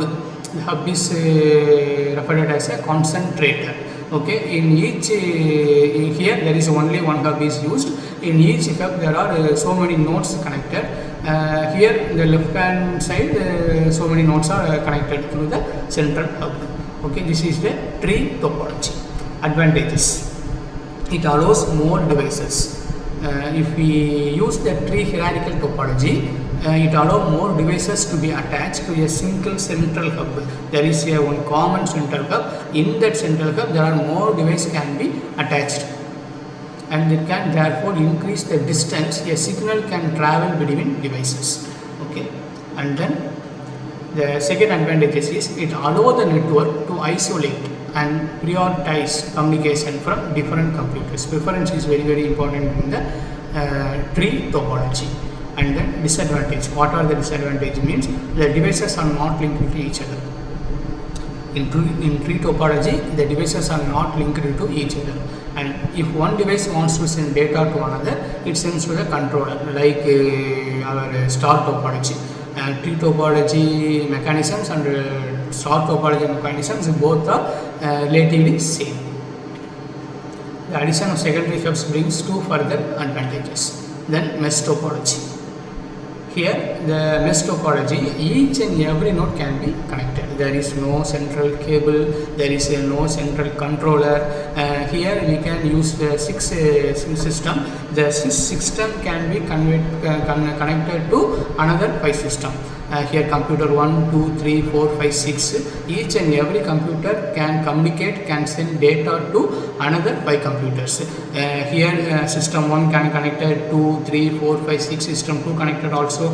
The hub is referred as a concentrator. Okay, in each here there is only one hub is used. In each hub there are so many nodes connected. Here in the left hand side so many nodes are connected through the central hub. Okay, this is the tree topology. Advantages: it allows more devices. If we use the tree hierarchical topology, it allows more devices to be attached to a single central hub. There is a one common central hub. In that central hub, there are more devices can be attached, and it can therefore increase the distance a signal can travel between devices. Okay, and then the second advantage is it allows the network to isolate and prioritize communication from different computers. Preference is very important in the tree topology. And then disadvantage. What are the disadvantages? Means the devices are not linked to each other. In tree topology, the devices are not linked to each other. And if one device wants to send data to another, it sends to the controller, like our star topology. And tree topology mechanisms and star topology mechanisms both are relatively same. The addition of secondary hubs brings two further advantages. Then mesh topology. Here the mesh topology, each and every node can be connected. There is no central cable, there is no central controller. Here we can use the six system. The six system can be connected to another 5 system. Here computer 1, 2, 3, 4, 5, 6. Each and every computer can communicate, can send data to another 5 computers. Here system 1 can connected 2, 3, 4, 5, 6. System 2 connected also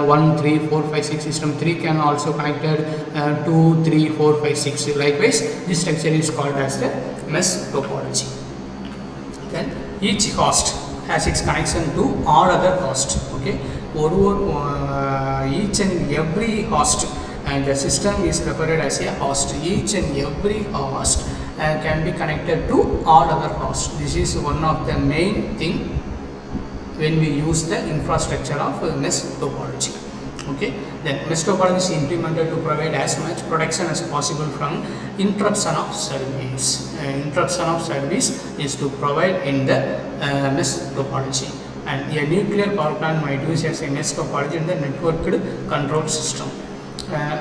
1, 3, 4, 5, 6. System 3 can also connected 2, 3, 4, 5, 6. Likewise, this structure is called as the mesh topology. Then each host has its connection to all other hosts. Okay, each and every host, and the system is referred as a host. Each and every host can be connected to all other hosts. This is one of the main thing when we use the infrastructure of mesh topology. Okay, then mesh topology is implemented to provide as much protection as possible from interruption of service. Interruption of service is to provide in the mesh topology. And a nuclear power plant might use as a mesh topology in the networked control system.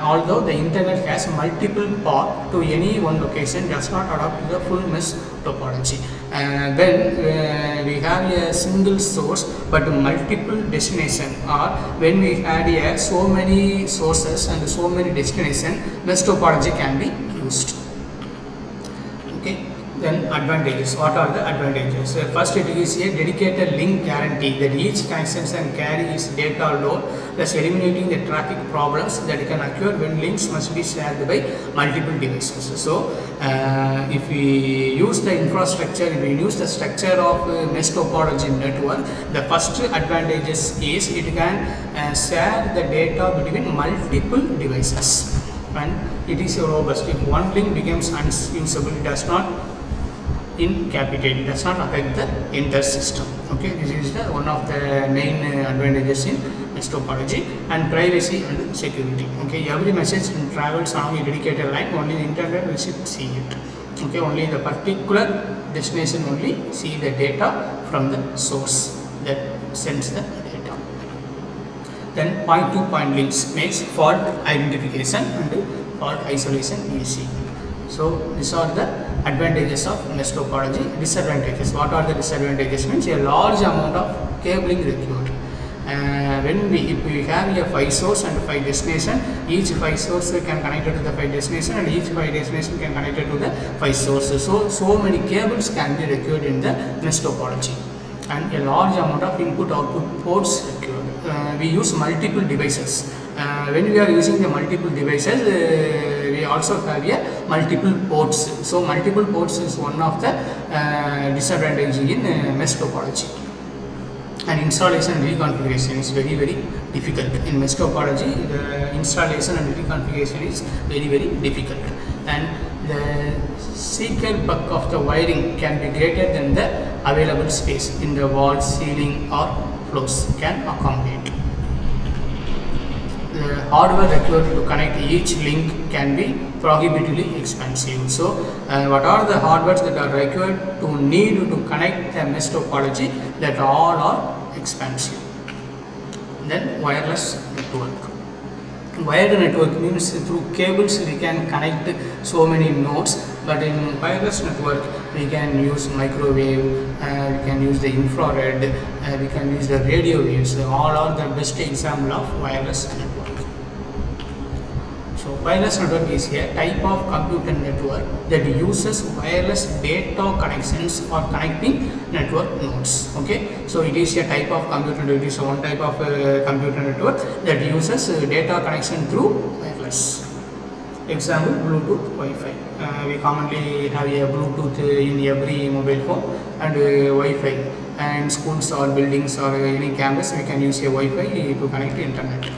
Although the internet has multiple paths to any one location, does not adopt the full mesh topology. When we have a single source but multiple destination, or when we had so many sources and so many destinations, mesh topology can be used. Okay. Then advantages. What are the advantages? First, it is a dedicated link guarantee that each connection can carry its data load, thus eliminating the traffic problems that can occur when links must be shared by multiple devices. So, if we use the infrastructure, if we use the structure of mesh topology network, the first advantages is it can share the data between multiple devices, and it is robust. If one link becomes unusable, it does not incapacitate, it does not affect the entire system. Okay, this is one of the main advantages in mesh topology. And privacy and security. Okay, every message travels on a dedicated line, only the internet receiver see it. Okay, only the particular destination only see the data from the source that sends the data. Then point-to-point links makes fault identification and fault isolation easy. So these are the advantages of mesh topology. Disadvantages. What are the disadvantages? Means a large amount of cabling required. If we have a 5 source and 5 destination, each 5 source can connect to the 5 destination, and each 5 destination can connect to the 5 sources. So many cables can be required in the mesh topology, and a large amount of input-output ports required. We use multiple devices. When we are using the multiple devices, we also have a multiple ports. So multiple ports is one of the disadvantages in mesh topology. And installation and reconfiguration is very difficult. In mesh topology, the installation and reconfiguration is very difficult, and the secant buck of the wiring can be greater than the available space in the wall, ceiling or floors can accommodate. The hardware required to connect each link can be prohibitively expensive. So, what are the hardwares that are required to need to connect the mesh topology? That all are expensive. Then wireless network. Wired network means through cables we can connect so many nodes, but in wireless network we can use microwave, we can use the infrared, we can use the radio waves. All are the best example of wireless network. So wireless network is a type of computer network that uses wireless data connections for connecting network nodes. Okay, so it is a type of computer network. It is one type of computer network that uses data connection through wireless. Example, Bluetooth, Wi-Fi. We commonly have a Bluetooth in every mobile phone, and Wi-Fi. And schools or buildings or any campus, we can use a Wi-Fi to connect to internet.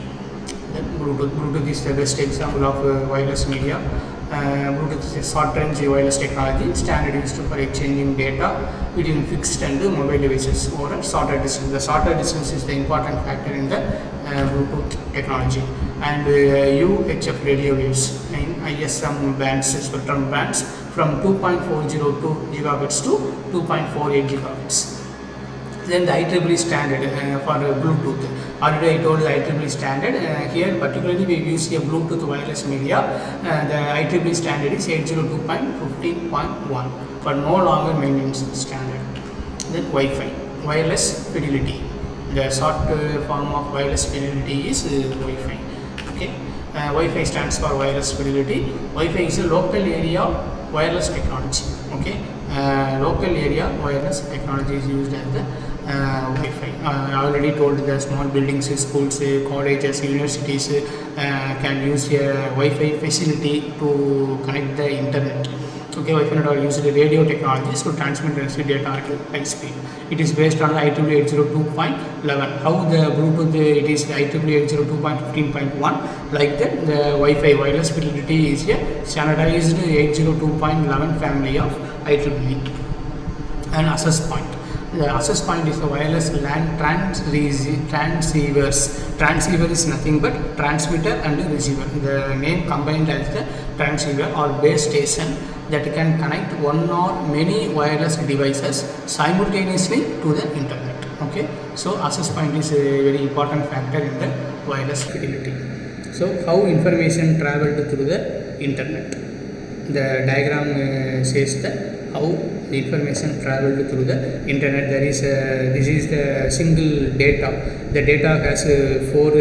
Bluetooth is the best example of wireless media. Bluetooth is a short-range wireless technology, standard used for exchanging data between fixed and mobile devices over a shorter distance. The shorter distance is the important factor in the Bluetooth technology. And UHF radio waves in ISM bands, spectrum bands from 2.402 gigabits to 2.48 gigabits. Then the IEEE standard for Bluetooth. Already I told the IEEE standard. Here particularly we use a Bluetooth wireless media. The IEEE standard is 802.15.1, but no longer maintains standard. Then Wi-Fi, wireless fidelity. The short form of wireless fidelity is Wi-Fi. Okay, Wi-Fi stands for wireless fidelity. Wi-Fi is a local area wireless technology. Okay, local area wireless technology is used as the Wi-Fi. I already told the small buildings, schools, colleges, universities can use a Wi-Fi facility to connect the internet. Okay, Wi-Fi network uses radio technologies to transmit data at high speed. It is based on IEEE 802.11. How the Bluetooth it is IEEE 802.15.1. Like that, the Wi-Fi wireless fidelity is a standardized 802.11 family of IEEE. And access point. The access point is a wireless LAN transceivers. Transceiver is nothing but transmitter and receiver. The name combined as the transceiver or base station that can connect one or many wireless devices simultaneously to the internet. Okay, so access point is a very important factor in the wireless fidelity. So how information traveled through the internet? The diagram says that how the information traveled through the internet. There is this is the single data. The data has 4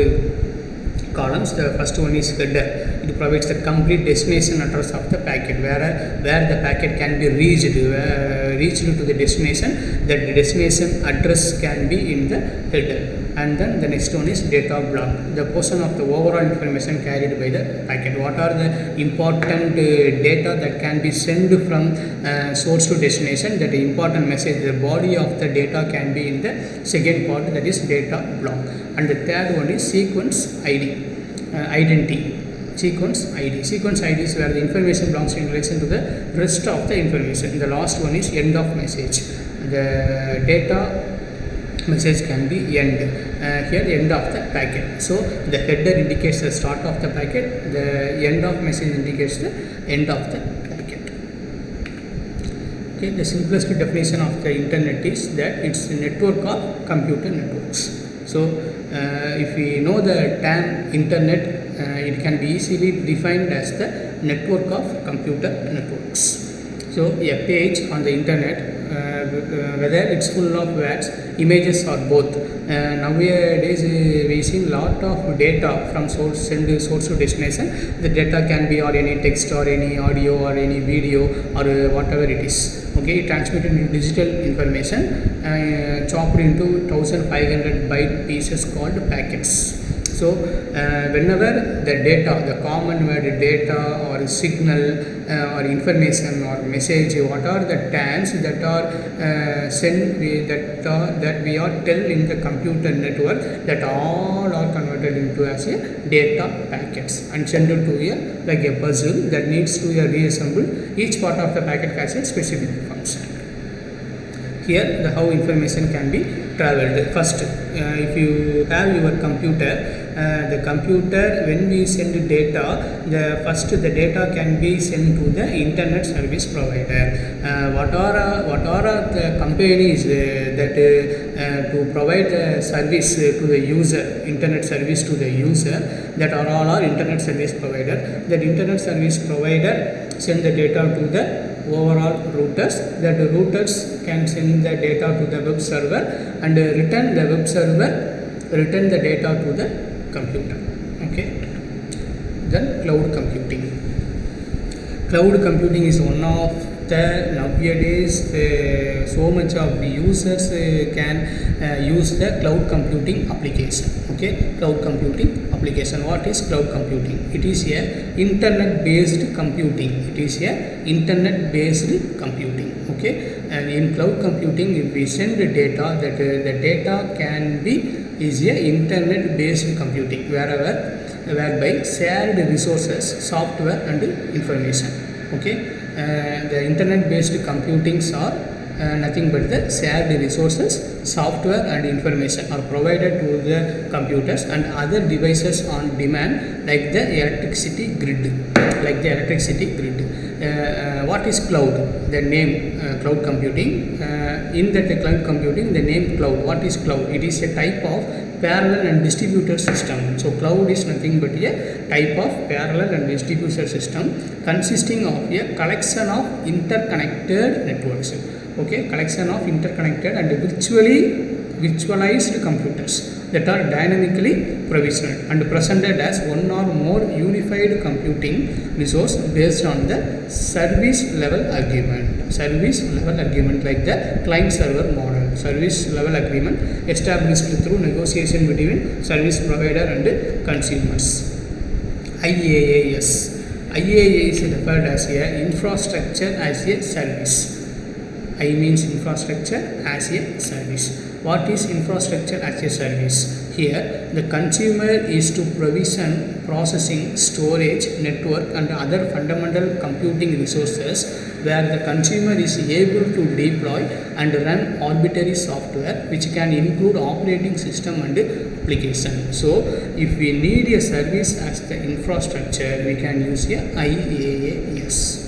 columns. The first one is header. It provides the complete destination address of the packet, where the packet can be reached to the destination. That destination address can be in the header. And then the next one is data block, the portion of the overall information carried by the packet. What are the important data that can be sent from source to destination? That important message, the body of the data can be in the second part, that is data block. And the third one is sequence ID, identity. Sequence ID. Sequence ID is where the information belongs in relation to the rest of the information. The last one is end of message. The data message can be end. Here end of the packet. So the header indicates the start of the packet. The end of message indicates the end of the packet. Okay, the simplest definition of the internet is that it's a network of computer networks. So if we know the term internet, it can be easily defined as the network of computer networks. So a page on the internet, whether it's full of words, images or both. Nowadays we see lot of data from source to destination. The data can be or any text or any audio or any video or whatever it is. Okay, transmitted into digital information, chopped into 1500 byte pieces called packets. So whenever the data, the common word data or signal or information or message, what are the terms that are sent, that we are tell in the computer network, that all are converted into as a data packets and sent to a like a puzzle that needs to be reassembled. Each part of the packet has a specific function. Here how information can be traveled. First, if you have your computer, the computer, when we send data, the data can be sent to the internet service provider. What are the companies that to provide service to the user, internet service to the user, that are all our internet service provider. That internet service provider send the data to the overall routers. That routers can send the data to the web server, and return the web server return the data to the computer. Okay. Then cloud computing. Cloud computing is one of the nowadays so much of the users can use the cloud computing application. Okay, cloud computing application. What is cloud computing? It is a internet based computing. It is a internet based computing. Okay, and in cloud computing, if we send the data, that the data can be is a internet based computing, whereby shared resources, software and information. Okay, the internet based computings are nothing but the shared resources, software and information are provided to the computers and other devices on demand, like the electricity grid. What is cloud? The name cloud computing. In that cloud computing, the name cloud. What is cloud? It is a type of parallel and distributed system. So cloud is nothing but a type of parallel and distributed system consisting of a collection of interconnected networks. Okay, collection of interconnected and virtualized computers that are dynamically provisioned and presented as one or more unified computing resource based on the service level agreement, like the client server model. Service level agreement established through negotiation between service provider and consumers. IaaS is referred as a infrastructure as a service. I means infrastructure as a service. What is infrastructure as a service? Here, the consumer is to provision processing, storage, network and other fundamental computing resources, where the consumer is able to deploy and run arbitrary software, which can include operating system and application. So, if we need a service as the infrastructure, we can use a IaaS.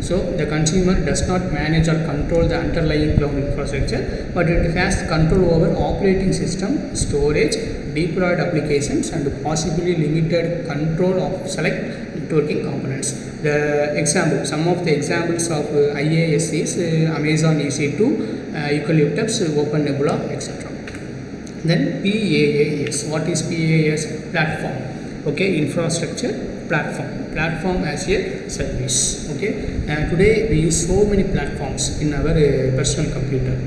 So, the consumer does not manage or control the underlying cloud infrastructure, but it has control over operating system, storage, deployed applications and possibly limited control of select networking components. Some of the examples of IaaS is Amazon EC2, Eucalyptus, OpenNebula, etc. Then PaaS. What is PaaS? Platform. Okay, infrastructure platform as a service. Okay, today we use so many platforms in our personal computer.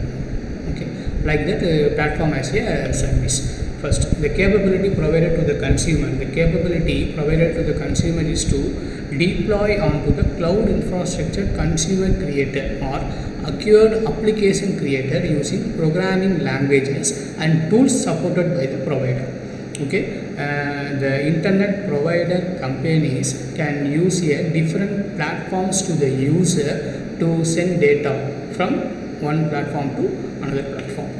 Okay, like that platform as a service. First, the capability provided to the consumer. The capability provided to the consumer is to deploy onto the cloud infrastructure consumer created or acquired application created using programming languages and tools supported by the provider. Okay, the internet provider companies can use different platforms to the user to send data from one platform to another platform.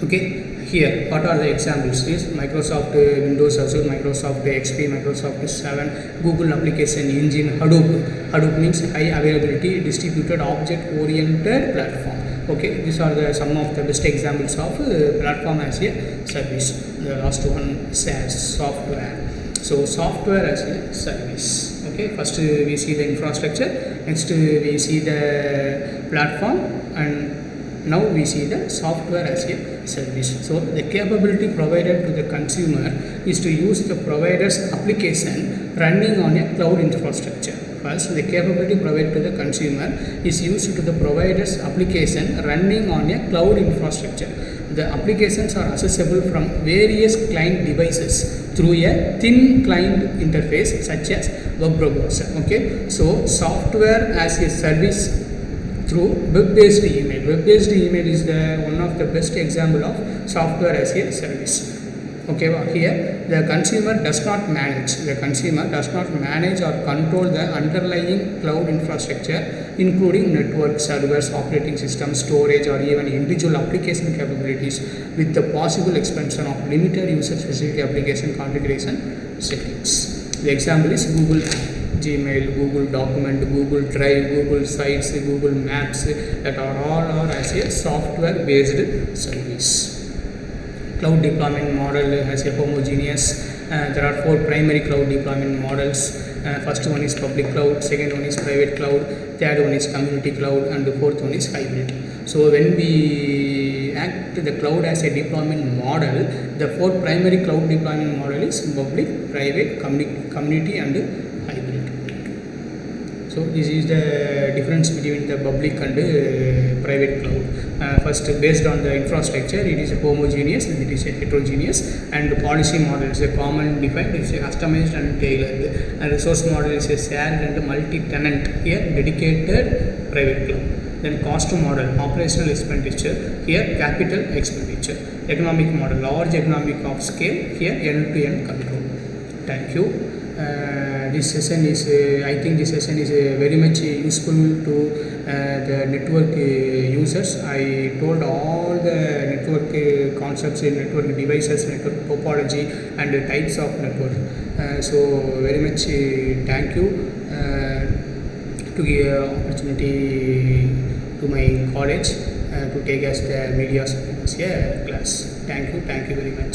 Okay, here what are the examples? Is Microsoft Windows, Azure, Microsoft XP, Microsoft 7, Google Application Engine, Hadoop. Hadoop means high availability distributed object oriented platform. Okay, these are some of the best examples of platform as a service. The last one, SaaS, software. So software as a service. Okay, first we see the infrastructure, next we see the platform, and now we see the software as a service. So the capability provided to the consumer is to use the provider's application running on a cloud infrastructure. First, the capability provided to the consumer is used to the provider's application running on a cloud infrastructure. The applications are accessible from various client devices through a thin client interface such as web browser. Okay, so software as a service through web-based email. Web-based email is one of the best example of software as a service. Okay, here the consumer does not manage or control the underlying cloud infrastructure, including network, servers, operating systems, storage, or even individual application capabilities, with the possible expansion of limited user specific application configuration settings. The example is Google Gmail, Google Document, Google Drive, Google Sites, Google Maps, that are all as a software based service. Cloud deployment model has a homogeneous. There are 4 primary cloud deployment models. First one is public cloud, second one is private cloud, third one is community cloud, and the fourth one is hybrid. So when we act the cloud as a deployment model, the 4 primary cloud deployment model is public, private, community, and hybrid. So this is the difference between the public and private cloud. First, based on the infrastructure, it is homogeneous and it is heterogeneous, and the policy model is a common defined, it is a customized and tailored, and resource model is a shared and multi-tenant, here dedicated private cloud. Then cost model, operational expenditure, here capital expenditure. Economic model, large economic of scale, here end-to-end control. Thank you. This session is I think this session is very much useful to the network users. I told all the network concepts in network devices, network topology, and types of network. So very much thank you to give opportunity to my college to take as the media class. Thank you very much.